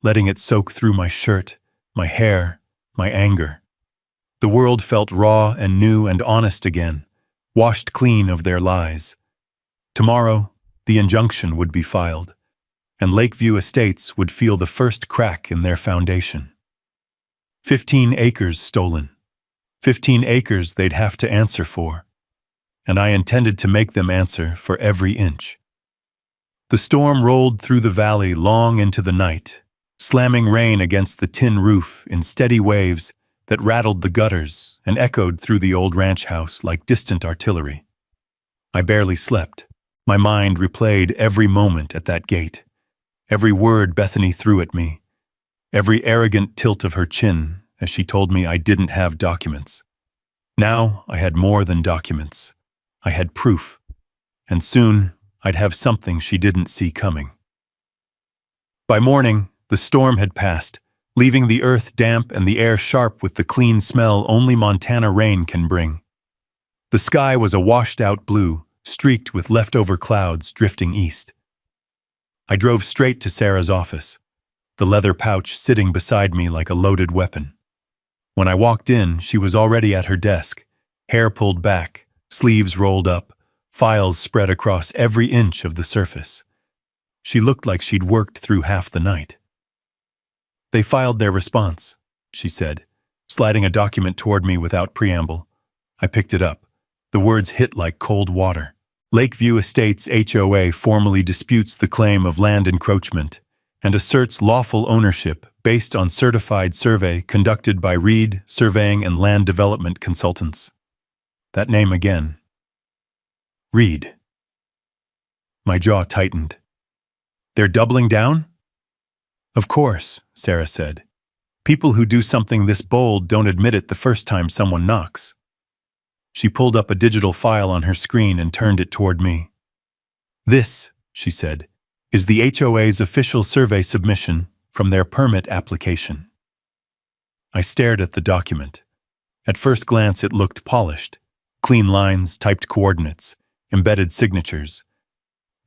letting it soak through my shirt, my hair, my anger. The world felt raw and new and honest again, washed clean of their lies. Tomorrow, the injunction would be filed, and Lakeview Estates would feel the first crack in their foundation. 15 acres stolen. 15 acres they'd have to answer for. And I intended to make them answer for every inch. The storm rolled through the valley long into the night, slamming rain against the tin roof in steady waves that rattled the gutters and echoed through the old ranch house like distant artillery. I barely slept. My mind replayed every moment at that gate, every word Bethany threw at me, every arrogant tilt of her chin as she told me I didn't have documents. Now I had more than documents. I had proof, and soon I'd have something she didn't see coming. By morning, the storm had passed, leaving the earth damp and the air sharp with the clean smell only Montana rain can bring. The sky was a washed-out blue, streaked with leftover clouds drifting east. I drove straight to Sarah's office, the leather pouch sitting beside me like a loaded weapon. When I walked in, she was already at her desk, hair pulled back, sleeves rolled up, files spread across every inch of the surface. She looked like she'd worked through half the night. They filed their response, she said, sliding a document toward me without preamble. I picked it up. The words hit like cold water. Lakeview Estates HOA formally disputes the claim of land encroachment and asserts lawful ownership based on certified survey conducted by Reed Surveying and Land Development Consultants. That name again. Reed. My jaw tightened. They're doubling down? Of course, Sarah said. People who do something this bold don't admit it the first time someone knocks. She pulled up a digital file on her screen and turned it toward me. This, she said, is the HOA's official survey submission from their permit application. I stared at the document. At first glance it looked polished, Clean lines, typed coordinates, embedded signatures.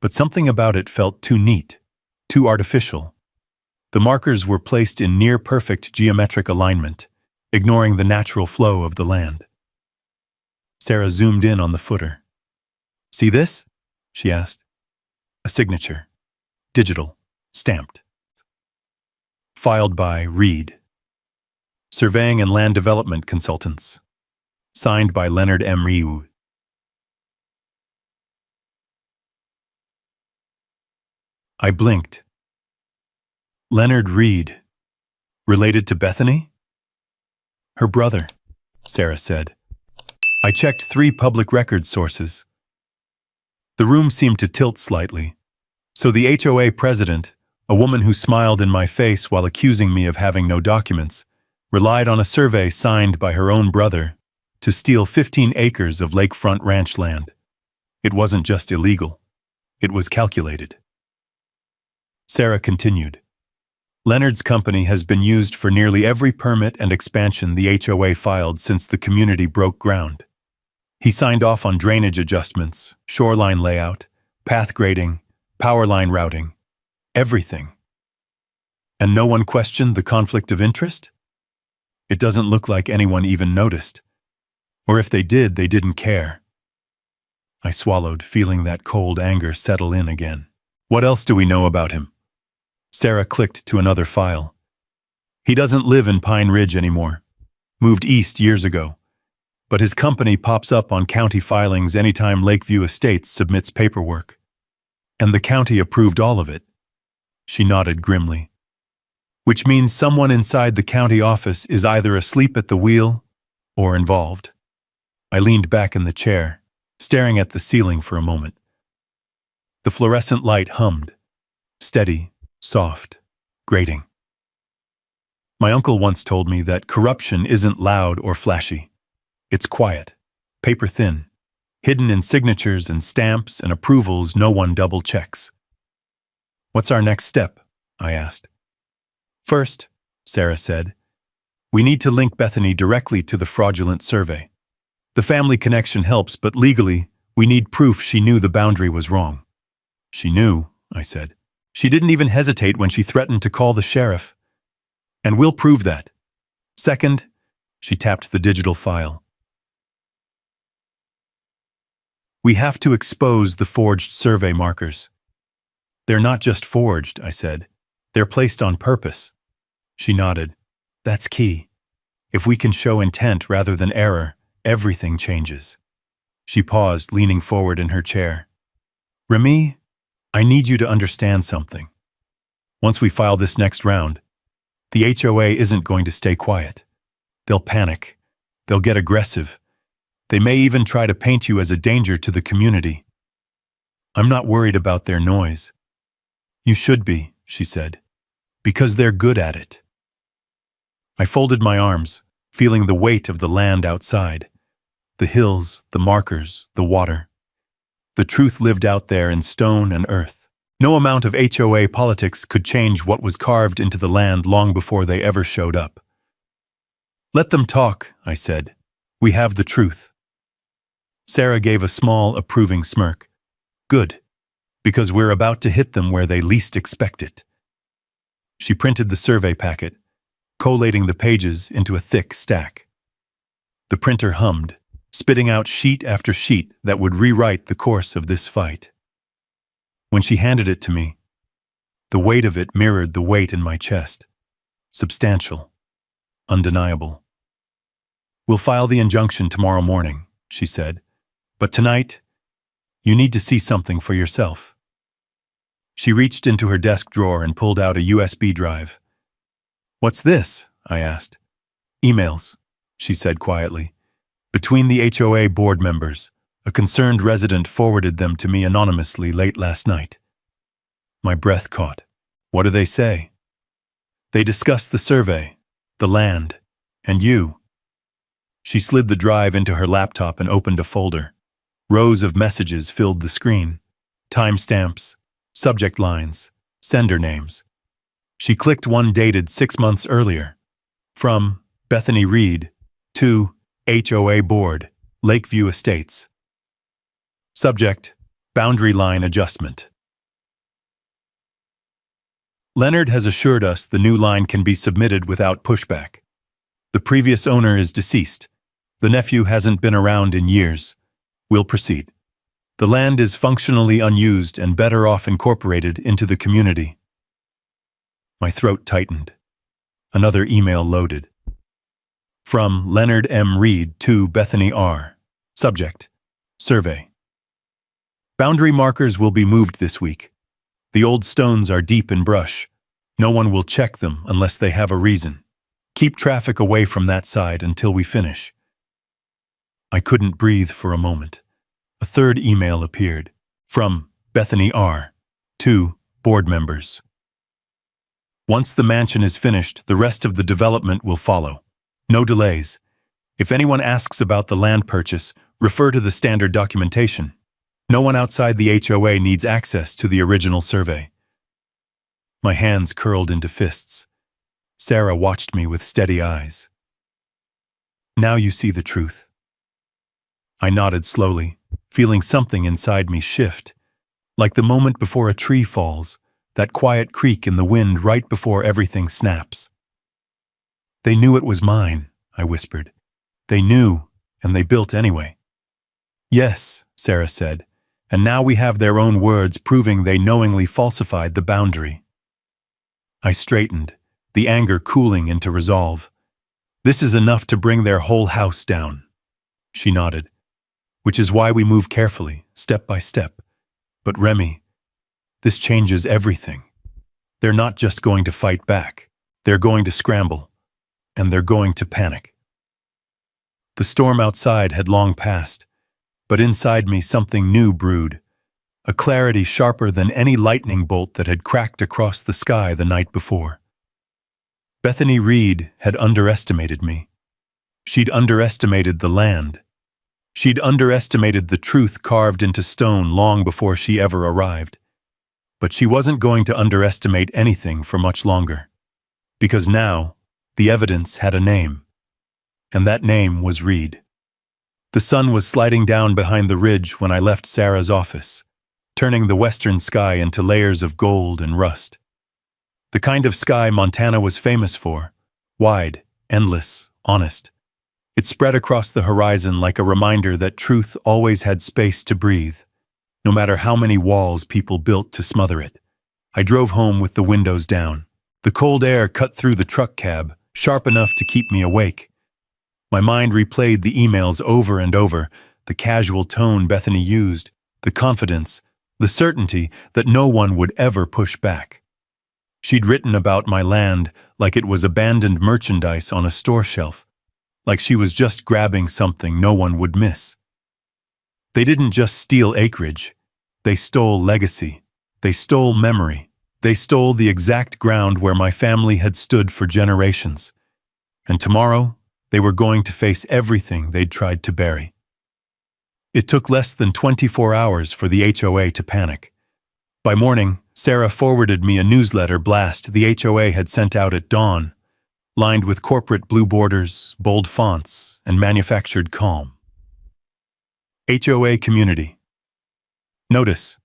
But something about it felt too neat, too artificial. The markers were placed in near-perfect geometric alignment, ignoring the natural flow of the land. Sarah zoomed in on the footer. "See this?" she asked. A signature. Digital. Stamped. Filed by Reed. Surveying and Land Development Consultants. Signed by Leonard M. Reed. I blinked. Leonard Reed. Related to Bethany? Her brother, Sarah said. I checked 3 public records sources. The room seemed to tilt slightly. So the HOA president, a woman who smiled in my face while accusing me of having no documents, relied on a survey signed by her own brother to steal 15 acres of lakefront ranch land. It wasn't just illegal. It was calculated. Sarah continued. Leonard's company has been used for nearly every permit and expansion the HOA filed since the community broke ground. He signed off on drainage adjustments, shoreline layout, path grading, power line routing, everything. And no one questioned the conflict of interest? It doesn't look like anyone even noticed. Or if they did, they didn't care. I swallowed, feeling that cold anger settle in again. What else do we know about him? Sarah clicked to another file. He doesn't live in Pine Ridge anymore. Moved east years ago. But his company pops up on county filings anytime Lakeview Estates submits paperwork. And the county approved all of it. She nodded grimly. Which means someone inside the county office is either asleep at the wheel or involved. I leaned back in the chair, staring at the ceiling for a moment. The fluorescent light hummed. Steady, soft, grating. My uncle once told me that corruption isn't loud or flashy. It's quiet, paper thin, hidden in signatures and stamps and approvals no one double checks. What's our next step? I asked. First, Sarah said, we need to link Bethany directly to the fraudulent survey. The family connection helps, but legally, we need proof she knew the boundary was wrong. She knew, I said. She didn't even hesitate when she threatened to call the sheriff. And we'll prove that. Second, she tapped the digital file. We have to expose the forged survey markers. They're not just forged, I said. They're placed on purpose. She nodded. That's key. If we can show intent rather than error, everything changes. She paused, leaning forward in her chair. Remy, I need you to understand something. Once we file this next round, the HOA isn't going to stay quiet. They'll panic. They'll get aggressive. They may even try to paint you as a danger to the community. I'm not worried about their noise. You should be, she said, because they're good at it. I folded my arms, feeling the weight of the land outside. The hills, the markers, the water. The truth lived out there in stone and earth. No amount of HOA politics could change what was carved into the land long before they ever showed up. Let them talk, I said. We have the truth. Sarah gave a small, approving smirk. Good, because we're about to hit them where they least expect it. She printed the survey packet, collating the pages into a thick stack. The printer hummed, spitting out sheet after sheet that would rewrite the course of this fight. When she handed it to me, the weight of it mirrored the weight in my chest. Substantial, undeniable. We'll file the injunction tomorrow morning, she said, but tonight, you need to see something for yourself. She reached into her desk drawer and pulled out a USB drive. What's this? I asked. Emails, she said quietly. Between the HOA board members, a concerned resident forwarded them to me anonymously late last night. My breath caught. What do they say? They discuss the survey, the land, and you. She slid the drive into her laptop and opened a folder. Rows of messages filled the screen. Timestamps, subject lines, sender names. She clicked one dated 6 months earlier. From Bethany Reed to HOA Board, Lakeview Estates. Subject: Boundary line adjustment. Leonard has assured us the new line can be submitted without pushback. The previous owner is deceased. The nephew hasn't been around in years. We'll proceed. The land is functionally unused and better off incorporated into the community. My throat tightened. Another email loaded. From Leonard M. Reed to Bethany R. Subject: Survey. Boundary markers will be moved this week. The old stones are deep in brush. No one will check them unless they have a reason. Keep traffic away from that side until we finish. I couldn't breathe for a moment. A third email appeared. From Bethany R. to board members. Once the mansion is finished, the rest of the development will follow. No delays. If anyone asks about the land purchase, refer to the standard documentation. No one outside the HOA needs access to the original survey. My hands curled into fists. Sarah watched me with steady eyes. Now you see the truth. I nodded slowly, feeling something inside me shift, like the moment before a tree falls, that quiet creak in the wind right before everything snaps. They knew it was mine, I whispered. They knew, and they built anyway. Yes, Sarah said, and now we have their own words proving they knowingly falsified the boundary. I straightened, the anger cooling into resolve. This is enough to bring their whole house down. She nodded. Which is why we move carefully, step by step. But Remy, this changes everything. They're not just going to fight back. They're going to scramble. And they're going to panic. The storm outside had long passed, but inside me something new brewed, a clarity sharper than any lightning bolt that had cracked across the sky the night before. Bethany Reed had underestimated me. She'd underestimated the land. She'd underestimated the truth carved into stone long before she ever arrived. But she wasn't going to underestimate anything for much longer. Because now, the evidence had a name. And that name was Reed. The sun was sliding down behind the ridge when I left Sarah's office, turning the western sky into layers of gold and rust. The kind of sky Montana was famous for, wide, endless, honest. It spread across the horizon like a reminder that truth always had space to breathe, no matter how many walls people built to smother it. I drove home with the windows down. The cold air cut through the truck cab, sharp enough to keep me awake. My mind replayed the emails over and over, the casual tone Bethany used, the confidence, the certainty that no one would ever push back. She'd written about my land like it was abandoned merchandise on a store shelf, like she was just grabbing something no one would miss. They didn't just steal acreage. They stole legacy. They stole memory. They stole the exact ground where my family had stood for generations. And tomorrow, they were going to face everything they'd tried to bury. It took less than 24 hours for the HOA to panic. By morning, Sarah forwarded me a newsletter blast the HOA had sent out at dawn, lined with corporate blue borders, bold fonts, and manufactured calm. HOA Community. Notice: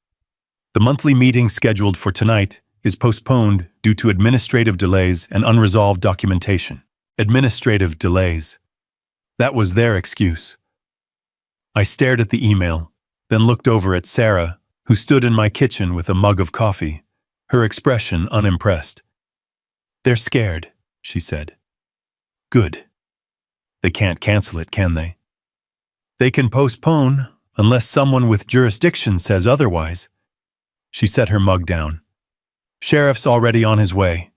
the monthly meeting scheduled for tonight is postponed due to administrative delays and unresolved documentation. Administrative delays. That was their excuse. I stared at the email, then looked over at Sarah, who stood in my kitchen with a mug of coffee, her expression unimpressed. "They're scared," she said. "Good. They can't cancel it, can they? They can postpone, unless someone with jurisdiction says otherwise." She set her mug down. "Sheriff's already on his way."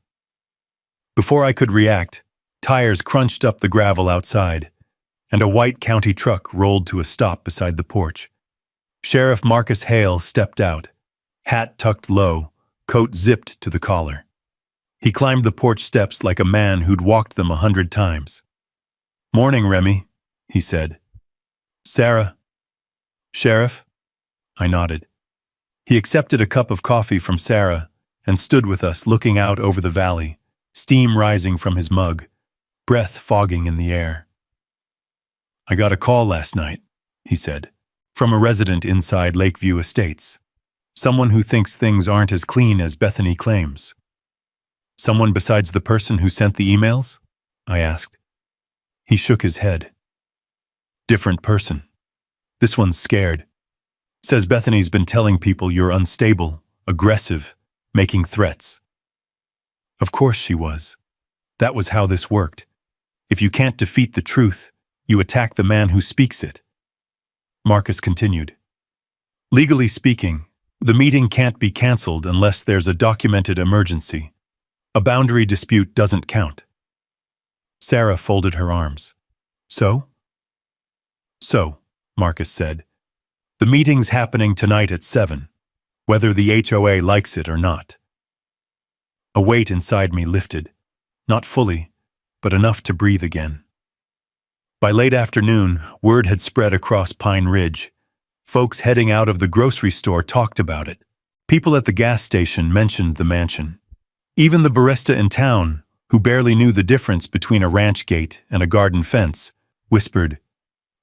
Before I could react, tires crunched up the gravel outside, and a white county truck rolled to a stop beside the porch. Sheriff Marcus Hale stepped out, hat tucked low, coat zipped to the collar. He climbed the porch steps like a man who'd walked them 100 times. "Morning, Remy," he said. "Sarah." "Sheriff?" I nodded. He accepted a cup of coffee from Sarah and stood with us looking out over the valley, steam rising from his mug, breath fogging in the air. "I got a call last night," he said. From a resident inside Lakeview Estates. Someone who thinks things aren't as clean as Bethany claims. Someone besides the person who sent the emails? I asked. He shook his head. Different person. This one's scared. Says Bethany's been telling people you're unstable, aggressive, making threats. Of course she was. That was how this worked. If you can't defeat the truth, you attack the man who speaks it. Marcus continued. Legally speaking, the meeting can't be cancelled unless there's a documented emergency. A boundary dispute doesn't count. Sarah folded her arms. So, Marcus said. The meeting's happening tonight at 7, whether the HOA likes it or not. A weight inside me lifted, not fully, but enough to breathe again. By late afternoon, word had spread across Pine Ridge. Folks heading out of the grocery store talked about it. People at the gas station mentioned the mansion. Even the barista in town, who barely knew the difference between a ranch gate and a garden fence, whispered,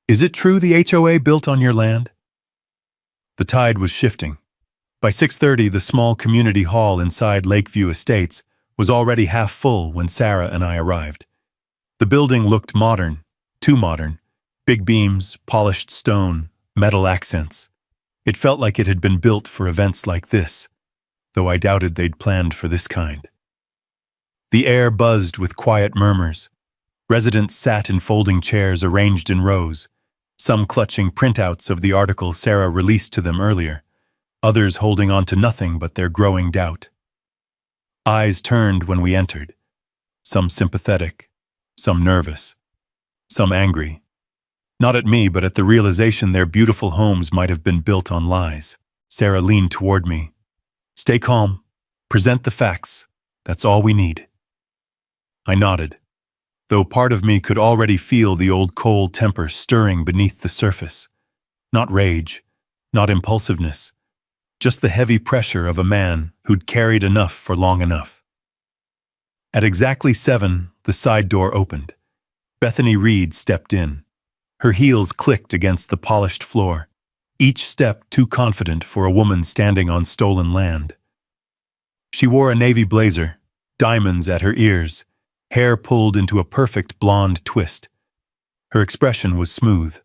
"Is it true the HOA built on your land?" The tide was shifting. By 6:30, the small community hall inside Lakeview Estates was already half full when Sarah and I arrived. The building looked modern, too modern. Big beams, polished stone, metal accents. It felt like it had been built for events like this, though I doubted they'd planned for this kind. The air buzzed with quiet murmurs. Residents sat in folding chairs arranged in rows, some clutching printouts of the article Sarah released to them earlier, others holding on to nothing but their growing doubt. Eyes turned when we entered, some sympathetic, some nervous, some angry. Not at me, but at the realization their beautiful homes might have been built on lies. Sarah leaned toward me. Stay calm. Present the facts. That's all we need. I nodded, though part of me could already feel the old cold temper stirring beneath the surface. Not rage, not impulsiveness, just the heavy pressure of a man who'd carried enough for long enough. At exactly 7, the side door opened. Bethany Reed stepped in. Her heels clicked against the polished floor, each step too confident for a woman standing on stolen land. She wore a navy blazer, diamonds at her ears, hair pulled into a perfect blonde twist. Her expression was smooth,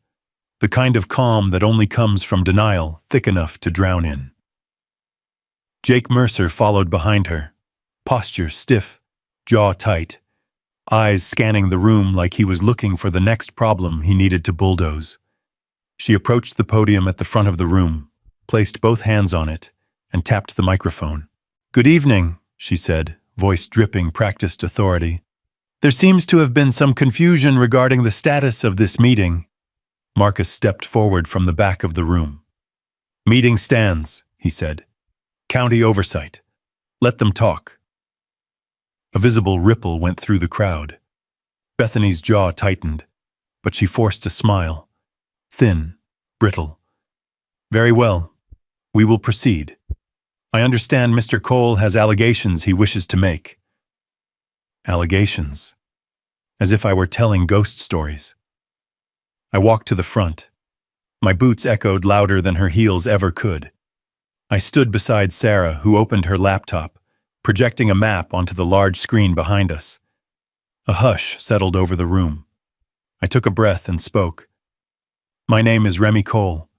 the kind of calm that only comes from denial thick enough to drown in. Jake Mercer followed behind her, posture stiff, jaw tight, eyes scanning the room like he was looking for the next problem he needed to bulldoze. She approached the podium at the front of the room, placed both hands on it, and tapped the microphone. "Good evening," she said, voice dripping practiced authority. "There seems to have been some confusion regarding the status of this meeting." Marcus stepped forward from the back of the room. "Meeting stands," he said. "County oversight. Let them talk." A visible ripple went through the crowd. Bethany's jaw tightened, but she forced a smile. Thin, brittle. "Very well. We will proceed. I understand Mr. Cole has allegations he wishes to make." Allegations. As if I were telling ghost stories. I walked to the front. My boots echoed louder than her heels ever could. I stood beside Sarah, who opened her laptop, projecting a map onto the large screen behind us. A hush settled over the room. I took a breath and spoke. "My name is Remy Cole.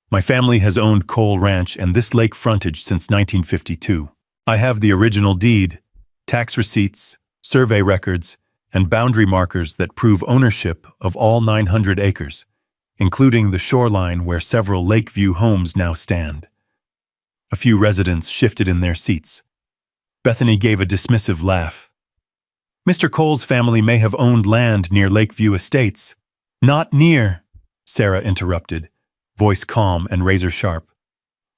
My family has owned Cole Ranch and this lake frontage since 1952. I have the original deed, tax receipts, survey records, and boundary markers that prove ownership of all 900 acres, including the shoreline where several Lakeview homes now stand." A few residents shifted in their seats. Bethany gave a dismissive laugh. "Mr. Cole's family may have owned land near Lakeview Estates." "Not near," Sarah interrupted, voice calm and razor-sharp.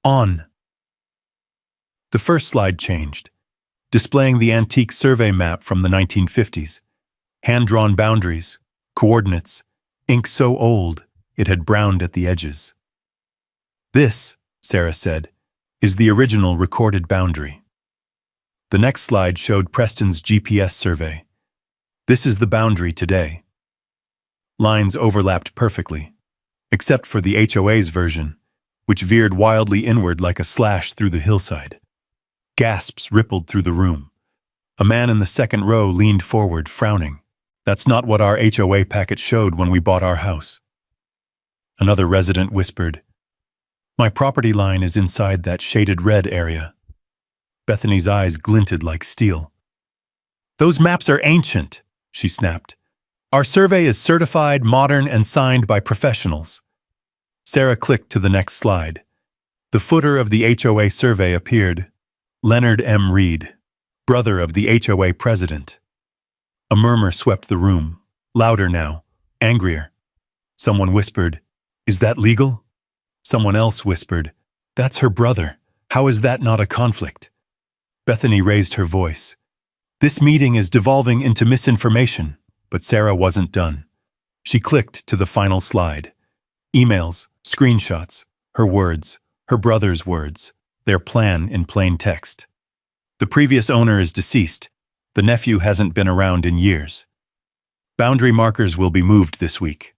"On." The first slide changed, displaying the antique survey map from the 1950s. Hand-drawn boundaries, coordinates, ink so old it had browned at the edges. "This," Sarah said, "is the original recorded boundary." The next slide showed Preston's GPS survey. "This is the boundary today." Lines overlapped perfectly. except for the HOA's version, which veered wildly inward like a slash through the hillside. Gasps rippled through the room. A man in the second row leaned forward, frowning. That's not what our HOA packet showed when we bought our house. Another resident whispered, My property line is inside that shaded red area. Bethany's eyes glinted like steel. Those maps are ancient, she snapped. Our survey is certified, modern, and signed by professionals. Sarah clicked to the next slide. The footer of the HOA survey appeared. Leonard M. Reed, brother of the HOA president. A murmur swept the room, louder now, angrier. Someone whispered, Is that legal? Someone else whispered, That's her brother. How is that not a conflict? Bethany raised her voice. This meeting is devolving into misinformation, but Sarah wasn't done. She clicked to the final slide. Emails, screenshots, her words, her brother's words, their plan in plain text. The previous owner is deceased. The nephew hasn't been around in years. Boundary markers will be moved this week.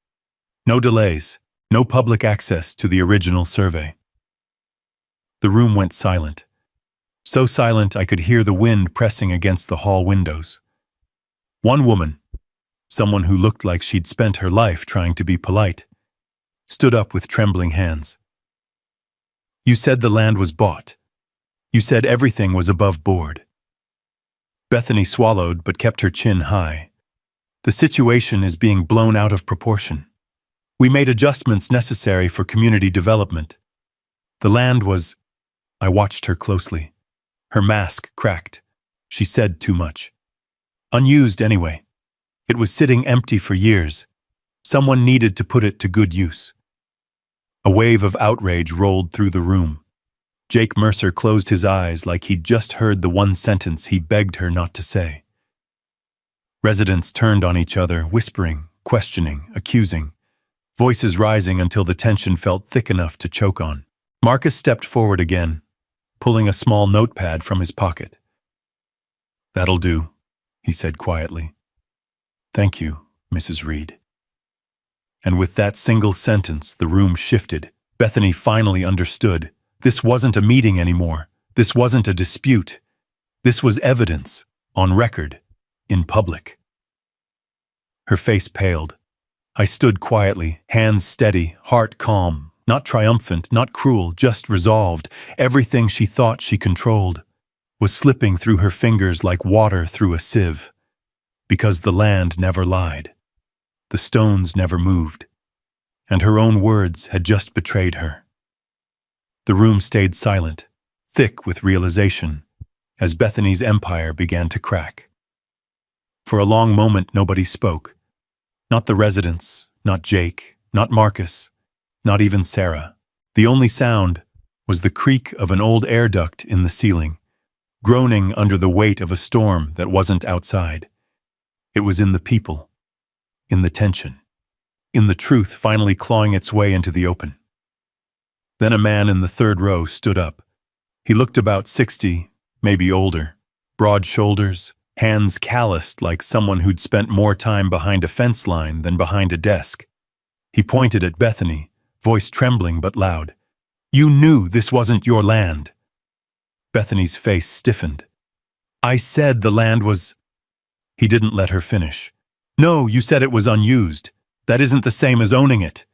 No delays, no public access to the original survey. The room went silent. So silent I could hear the wind pressing against the hall windows. One woman, someone who looked like she'd spent her life trying to be polite, stood up with trembling hands. You said the land was bought. You said everything was above board. Bethany swallowed but kept her chin high. The situation is being blown out of proportion. We made adjustments necessary for community development. The land was... I watched her closely. Her mask cracked. She said too much. Unused anyway. It was sitting empty for years. Someone needed to put it to good use. A wave of outrage rolled through the room. Jake Mercer closed his eyes like he'd just heard the one sentence he begged her not to say. Residents turned on each other, whispering, questioning, accusing, voices rising until the tension felt thick enough to choke on. Marcus stepped forward again, pulling a small notepad from his pocket. That'll do, he said quietly. Thank you, Mrs. Reed. And with that single sentence, the room shifted. Bethany finally understood. This wasn't a meeting anymore. This wasn't a dispute. This was evidence, on record, in public. Her face paled. I stood quietly, hands steady, heart calm. Not triumphant, not cruel, just resolved. Everything she thought she controlled was slipping through her fingers like water through a sieve. Because the land never lied. The stones never moved. And her own words had just betrayed her. The room stayed silent, thick with realization, as Bethany's empire began to crack. For a long moment, nobody spoke. Not the residents, not Jake, not Marcus. Not even Sarah. The only sound was the creak of an old air duct in the ceiling, groaning under the weight of a storm that wasn't outside. It was in the people, in the tension, in the truth finally clawing its way into the open. Then a man in the third row stood up. He looked about 60, maybe older, broad shoulders, hands calloused like someone who'd spent more time behind a fence line than behind a desk. He pointed at Bethany, voice trembling but loud. You knew this wasn't your land. Bethany's face stiffened. I said the land was... He didn't let her finish. No, you said it was unused. That isn't the same as owning it.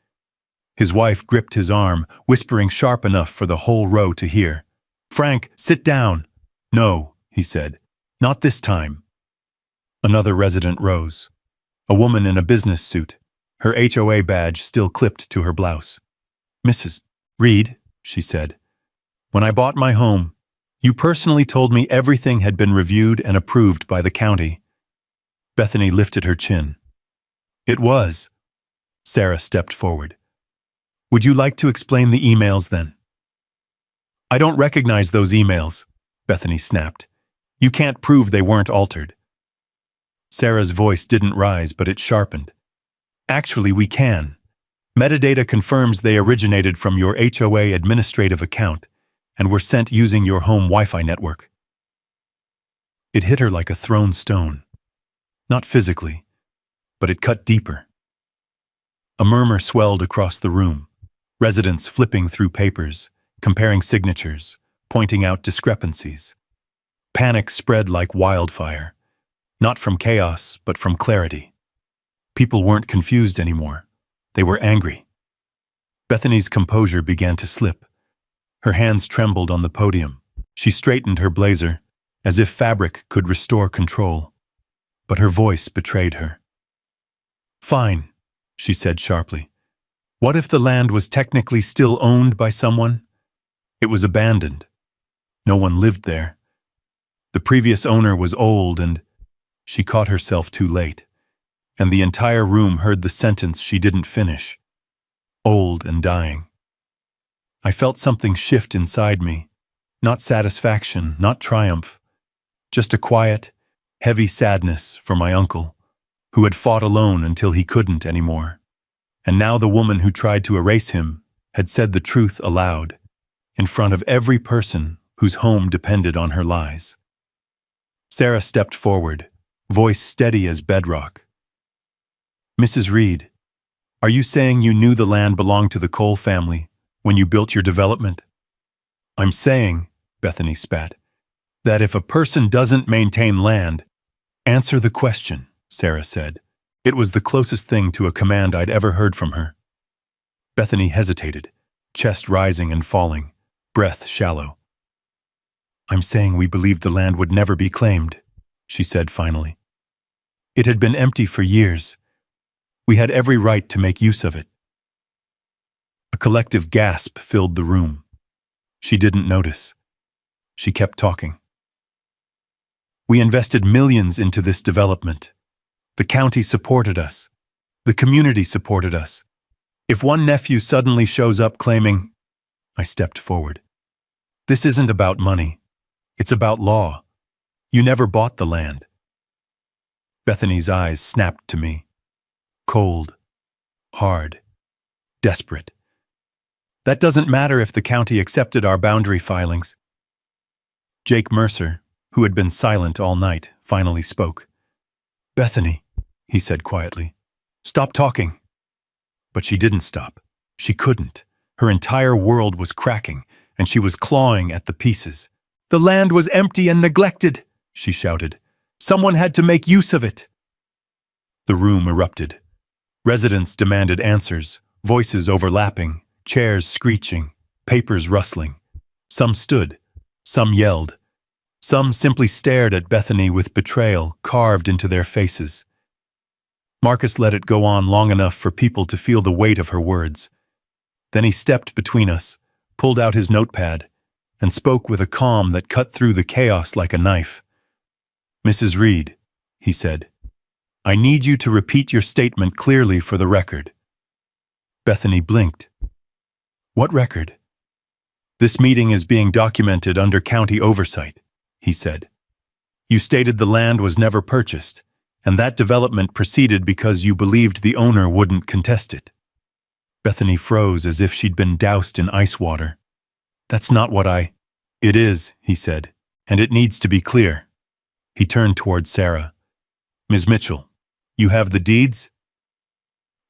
His wife gripped his arm, whispering sharp enough for the whole row to hear. Frank, sit down. No, he said. Not this time. Another resident rose. A woman in a business suit, her HOA badge still clipped to her blouse. Mrs. Reed, she said, when I bought my home, you personally told me everything had been reviewed and approved by the county. Bethany lifted her chin. It was. Sarah stepped forward. Would you like to explain the emails then? I don't recognize those emails, Bethany snapped. You can't prove they weren't altered. Sarah's voice didn't rise, but it sharpened. Actually, we can. Metadata confirms they originated from your HOA administrative account and were sent using your home Wi-Fi network. It hit her like a thrown stone. Not physically, but it cut deeper. A murmur swelled across the room, residents flipping through papers, comparing signatures, pointing out discrepancies. Panic spread like wildfire, not from chaos, but from clarity. People weren't confused anymore. They were angry. Bethany's composure began to slip. Her hands trembled on the podium. She straightened her blazer, as if fabric could restore control. But her voice betrayed her. "Fine," she said sharply. "What if the land was technically still owned by someone? It was abandoned. No one lived there. The previous owner was old and—" She caught herself too late, and the entire room heard the sentence she didn't finish. Old and dying. I felt something shift inside me. Not satisfaction, not triumph. Just a quiet, heavy sadness for my uncle, who had fought alone until he couldn't anymore. And now the woman who tried to erase him had said the truth aloud, in front of every person whose home depended on her lies. Sarah stepped forward, voice steady as bedrock. "Mrs. Reed, are you saying you knew the land belonged to the Cole family when you built your development?" "I'm saying," Bethany spat, "that if a person doesn't maintain land—" "Answer the question," Sarah said. It was the closest thing to a command I'd ever heard from her. Bethany hesitated, chest rising and falling, breath shallow. "I'm saying we believed the land would never be claimed," she said finally. "It had been empty for years. We had every right to make use of it." A collective gasp filled the room. She didn't notice. She kept talking. "We invested millions into this development. The county supported us. The community supported us. If one nephew suddenly shows up claiming—" I stepped forward. "This isn't about money. It's about law. You never bought the land." Bethany's eyes snapped to me. Cold, hard, desperate. "That doesn't matter if the county accepted our boundary filings." Jake Mercer, who had been silent all night, finally spoke. "Bethany," he said quietly, "stop talking." But she didn't stop. She couldn't. Her entire world was cracking, and she was clawing at the pieces. "The land was empty and neglected," she shouted. "Someone had to make use of it." The room erupted. Residents demanded answers, voices overlapping, chairs screeching, papers rustling. Some stood, some yelled. Some simply stared at Bethany with betrayal carved into their faces. Marcus let it go on long enough for people to feel the weight of her words. Then he stepped between us, pulled out his notepad, and spoke with a calm that cut through the chaos like a knife. "Mrs. Reed," he said, "I need you to repeat your statement clearly for the record." Bethany blinked. "What record?" "This meeting is being documented under county oversight," he said. "You stated the land was never purchased, and that development proceeded because you believed the owner wouldn't contest it." Bethany froze as if she'd been doused in ice water. "That's not what I—" "It is," he said, "and it needs to be clear." He turned toward Sarah. "Ms. Mitchell, you have the deeds?"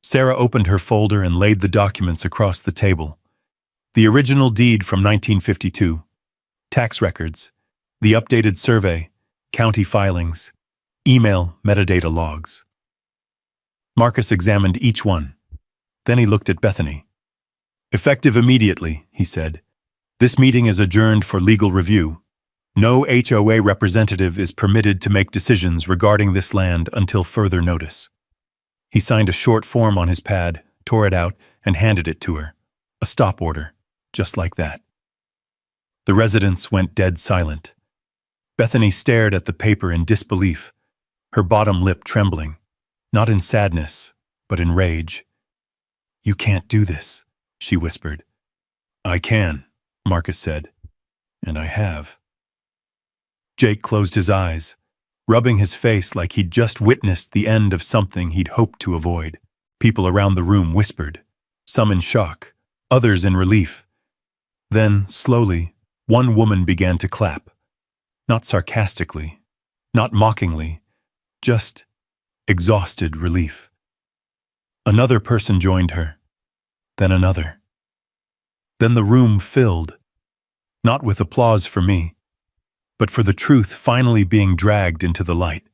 Sarah opened her folder and laid the documents across the table. The original deed from 1952, tax records, the updated survey, county filings, email metadata logs. Marcus examined each one. Then he looked at Bethany. "Effective immediately," he said. "This meeting is adjourned for legal review. No HOA representative is permitted to make decisions regarding this land until further notice." He signed a short form on his pad, tore it out, and handed it to her. A stop order, just like that. The residents went dead silent. Bethany stared at the paper in disbelief, her bottom lip trembling, not in sadness, but in rage. "You can't do this," she whispered. "I can," Marcus said, "and I have." Jake closed his eyes, rubbing his face like he'd just witnessed the end of something he'd hoped to avoid. People around the room whispered, some in shock, others in relief. Then, slowly, one woman began to clap. Not sarcastically, not mockingly, just exhausted relief. Another person joined her, then another. Then the room filled, not with applause for me, but for the truth finally being dragged into the light.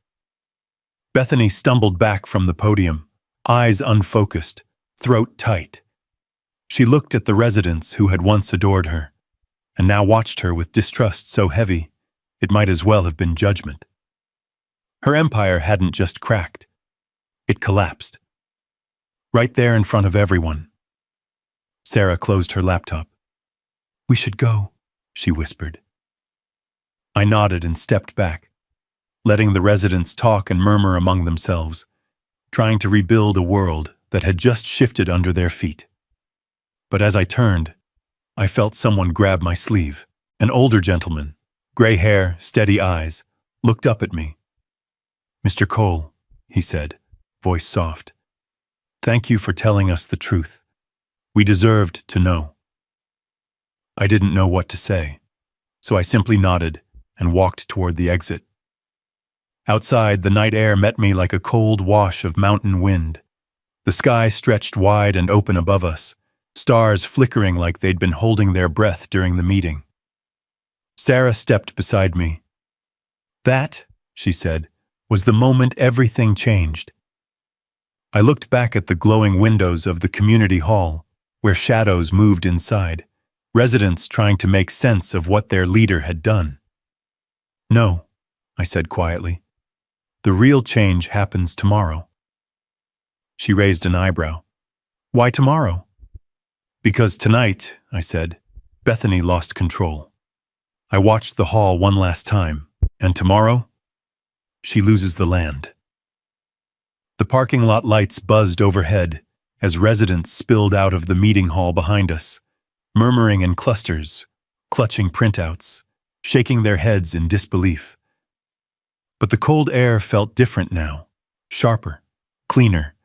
Bethany stumbled back from the podium, eyes unfocused, throat tight. She looked at the residents who had once adored her, and now watched her with distrust so heavy it might as well have been judgment. Her empire hadn't just cracked, it collapsed. Right there in front of everyone. Sarah closed her laptop. "We should go," she whispered. I nodded and stepped back, letting the residents talk and murmur among themselves, trying to rebuild a world that had just shifted under their feet. But as I turned, I felt someone grab my sleeve. An older gentleman, gray hair, steady eyes, looked up at me. "Mr. Cole," he said, voice soft, "thank you for telling us the truth. We deserved to know." I didn't know what to say, so I simply nodded and walked toward the exit. Outside, the night air met me like a cold wash of mountain wind. The sky stretched wide and open above us, stars flickering like they'd been holding their breath during the meeting. Sarah stepped beside me. "That," she said, "was the moment everything changed." I looked back at the glowing windows of the community hall, where shadows moved inside, residents trying to make sense of what their leader had done. "No," I said quietly. "The real change happens tomorrow." She raised an eyebrow. "Why tomorrow?" "Because tonight," I said, "Bethany lost control. I watched the hall one last time, and tomorrow, she loses the land." The parking lot lights buzzed overhead as residents spilled out of the meeting hall behind us, murmuring in clusters, clutching printouts, shaking their heads in disbelief. But the cold air felt different now, sharper, cleaner,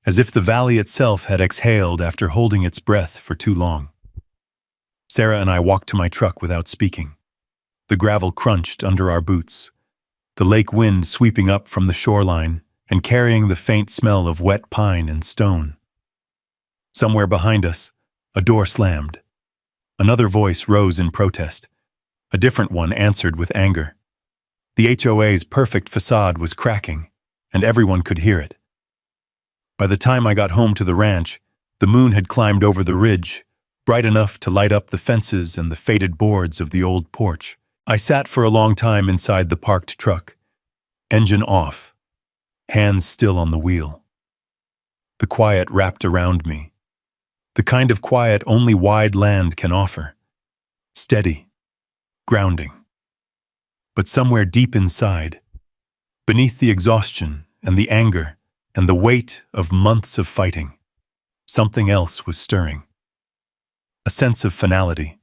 as if the valley itself had exhaled after holding its breath for too long. Sarah and I walked to my truck without speaking. The gravel crunched under our boots, the lake wind sweeping up from the shoreline and carrying the faint smell of wet pine and stone. Somewhere behind us, a door slammed. Another voice rose in protest. A different one answered with anger. The HOA's perfect facade was cracking, and everyone could hear it. By the time I got home to the ranch, the moon had climbed over the ridge, bright enough to light up the fences and the faded boards of the old porch. I sat for a long time inside the parked truck, engine off, hands still on the wheel. The quiet wrapped around me, the kind of quiet only wide land can offer. Steady, grounding. But somewhere deep inside, beneath the exhaustion and the anger and the weight of months of fighting, something else was stirring. A sense of finality,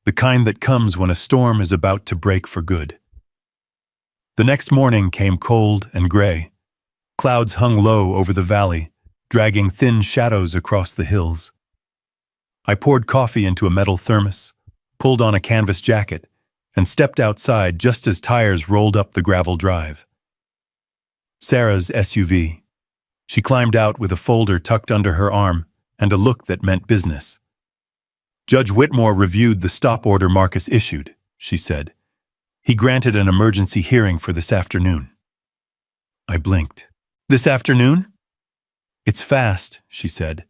the kind that comes when a storm is about to break for good. The next morning came cold and gray. Clouds hung low over the valley, dragging thin shadows across the hills. I poured coffee into a metal thermos, pulled on a canvas jacket, and stepped outside just as tires rolled up the gravel drive. Sarah's SUV. She climbed out with a folder tucked under her arm and a look that meant business. "Judge Whitmore reviewed the stop order Marcus issued," she said. "He granted an emergency hearing for this afternoon." I blinked. "This afternoon?" "It's fast," she said,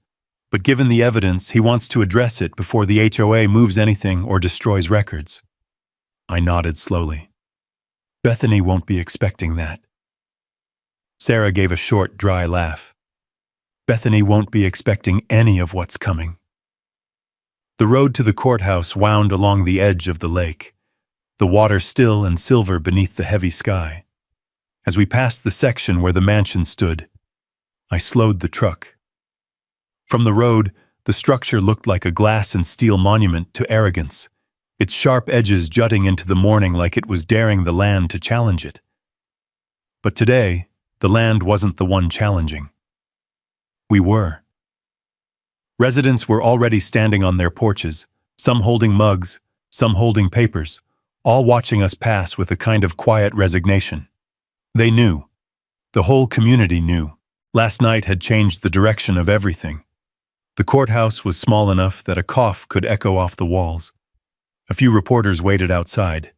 "but given the evidence, he wants to address it before the HOA moves anything or destroys records." I nodded slowly. "Bethany won't be expecting that." Sarah gave a short, dry laugh. "Bethany won't be expecting any of what's coming." The road to the courthouse wound along the edge of the lake, the water still and silver beneath the heavy sky. As we passed the section where the mansion stood, I slowed the truck. From the road, the structure looked like a glass and steel monument to arrogance, its sharp edges jutting into the morning like it was daring the land to challenge it. But today, the land wasn't the one challenging. We were. Residents were already standing on their porches, some holding mugs, some holding papers, all watching us pass with a kind of quiet resignation. They knew. The whole community knew. Last night had changed the direction of everything. The courthouse was small enough that a cough could echo off the walls. A few reporters waited outside.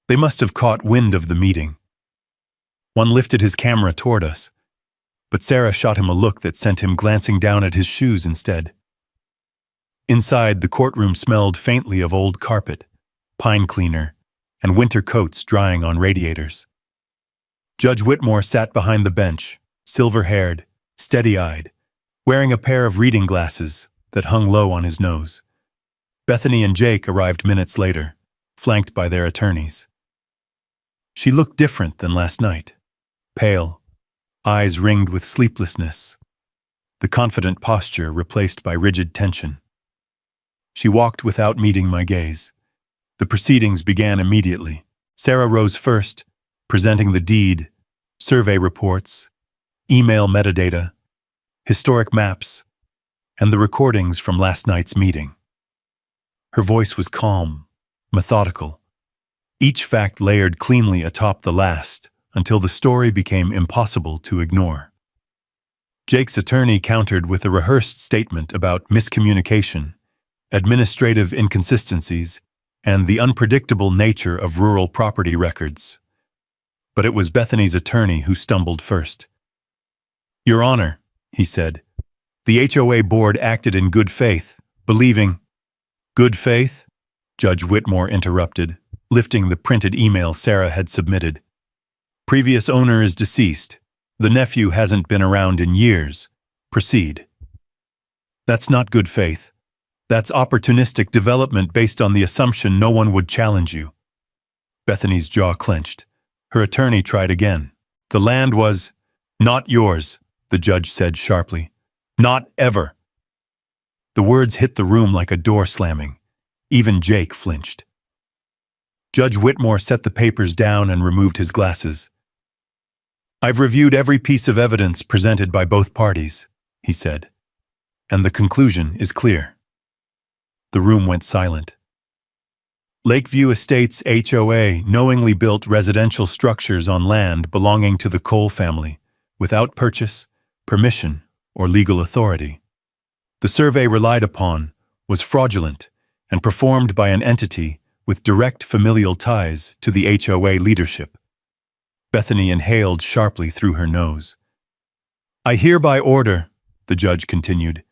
They must have caught wind of the meeting. One lifted his camera toward us, but Sarah shot him a look that sent him glancing down at his shoes instead. Inside, the courtroom smelled faintly of old carpet, pine cleaner, and winter coats drying on radiators. Judge Whitmore sat behind the bench, silver-haired, steady-eyed, wearing a pair of reading glasses that hung low on his nose. Bethany and Jake arrived minutes later, flanked by their attorneys. She looked different than last night, pale, eyes ringed with sleeplessness, the confident posture replaced by rigid tension. She walked without meeting my gaze. The proceedings began immediately. Sarah rose first, presenting the deed, survey reports, email metadata, historic maps, and the recordings from last night's meeting. Her voice was calm, methodical, each fact layered cleanly atop the last until the story became impossible to ignore. Jake's attorney countered with a rehearsed statement about miscommunication, administrative inconsistencies, and the unpredictable nature of rural property records. But it was Bethany's attorney who stumbled first. "Your Honor," he said, "the HOA board acted in good faith, believing—" "Good faith?" Judge Whitmore interrupted, lifting the printed email Sarah had submitted. "Previous owner is deceased. The nephew hasn't been around in years. Proceed." "That's not good faith. That's opportunistic development based on the assumption no one would challenge you." Bethany's jaw clenched. Her attorney tried again. "The land was not yours," the judge said sharply. "Not ever." The words hit the room like a door slamming. Even Jake flinched. Judge Whitmore set the papers down and removed his glasses. "I've reviewed every piece of evidence presented by both parties," he said, "and the conclusion is clear." The room went silent. Lakeview Estates HOA knowingly built residential structures on land belonging to the Cole family without purchase, permission, or legal authority. The survey relied upon was fraudulent and performed by an entity with direct familial ties to the HOA leadership. Bethany inhaled sharply through her nose. "I hereby order," the judge continued,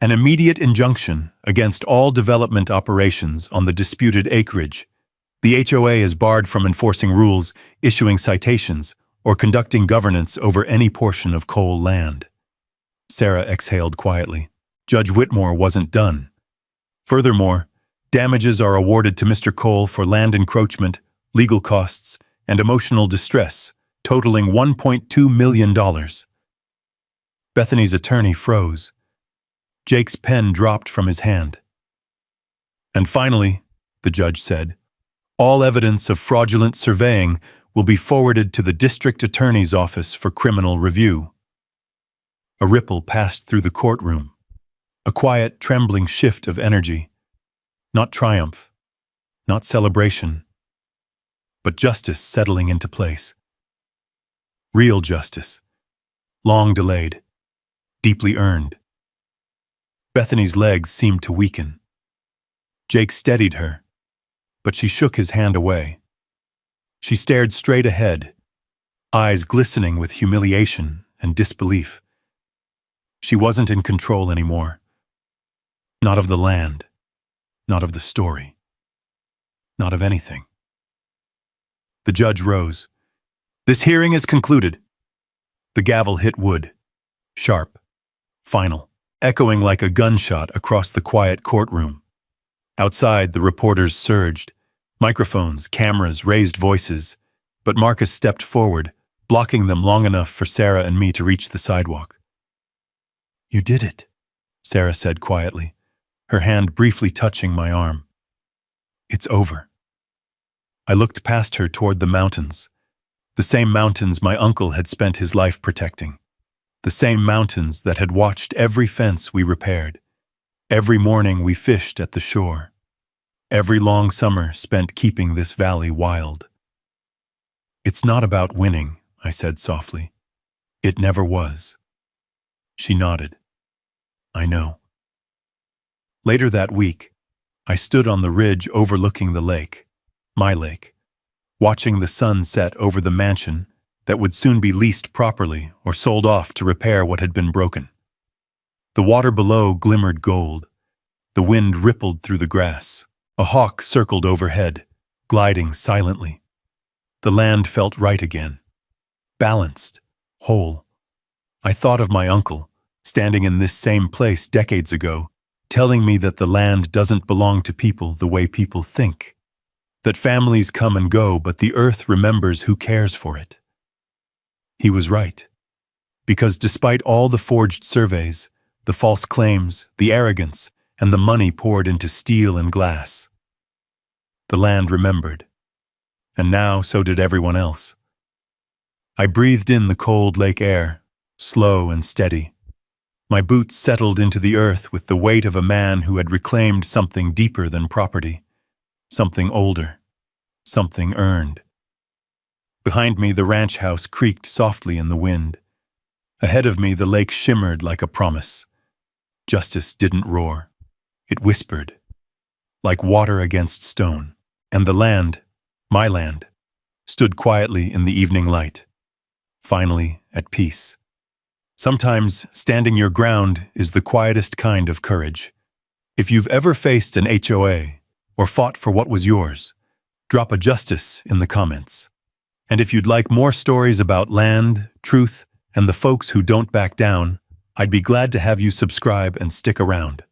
"an immediate injunction against all development operations on the disputed acreage. The HOA is barred from enforcing rules, issuing citations, or conducting governance over any portion of Cole land." Sarah exhaled quietly. Judge Whitmore wasn't done. "Furthermore, damages are awarded to Mr. Cole for land encroachment, legal costs, and emotional distress, totaling $1.2 million. Bethany's attorney froze. Jake's pen dropped from his hand. "And finally," the judge said, "all evidence of fraudulent surveying will be forwarded to the district attorney's office for criminal review." A ripple passed through the courtroom, a quiet, trembling shift of energy. Not triumph, not celebration, but justice settling into place. Real justice, long delayed, deeply earned. Bethany's legs seemed to weaken. Jake steadied her, but she shook his hand away. She stared straight ahead, eyes glistening with humiliation and disbelief. She wasn't in control anymore. Not of the land, not of the story, not of anything. The judge rose. "This hearing is concluded." The gavel hit wood, sharp, final, echoing like a gunshot across the quiet courtroom. Outside, the reporters surged. Microphones, cameras, raised voices. But Marcus stepped forward, blocking them long enough for Sarah and me to reach the sidewalk. "You did it," Sarah said quietly, her hand briefly touching my arm. "It's over." I looked past her toward the mountains, the same mountains my uncle had spent his life protecting, the same mountains that had watched every fence we repaired, every morning we fished at the shore, every long summer spent keeping this valley wild. "It's not about winning," I said softly. "It never was. She nodded. I know. Later that week, I stood on the ridge overlooking the lake, my lake, watching the sun set over the mansion that would soon be leased properly or sold off to repair what had been broken. The water below glimmered gold. The wind rippled through the grass. A hawk circled overhead, gliding silently. The land felt right again. Balanced, whole. I thought of my uncle, standing in this same place decades ago, telling me that the land doesn't belong to people the way people think. That families come and go, but the earth remembers who cares for it. He was right. Because despite all the forged surveys, the false claims, the arrogance, and the money poured into steel and glass, the land remembered. And now so did everyone else. I breathed in the cold lake air, slow and steady. My boots settled into the earth with the weight of a man who had reclaimed something deeper than property, something older, something earned. Behind me, the ranch house creaked softly in the wind. Ahead of me, the lake shimmered like a promise. Justice didn't roar. It whispered, like water against stone. And the land, my land, stood quietly in the evening light, finally at peace. Sometimes standing your ground is the quietest kind of courage. If you've ever faced an HOA or fought for what was yours, drop a justice in the comments. And if you'd like more stories about land, truth, and the folks who don't back down, I'd be glad to have you subscribe and stick around.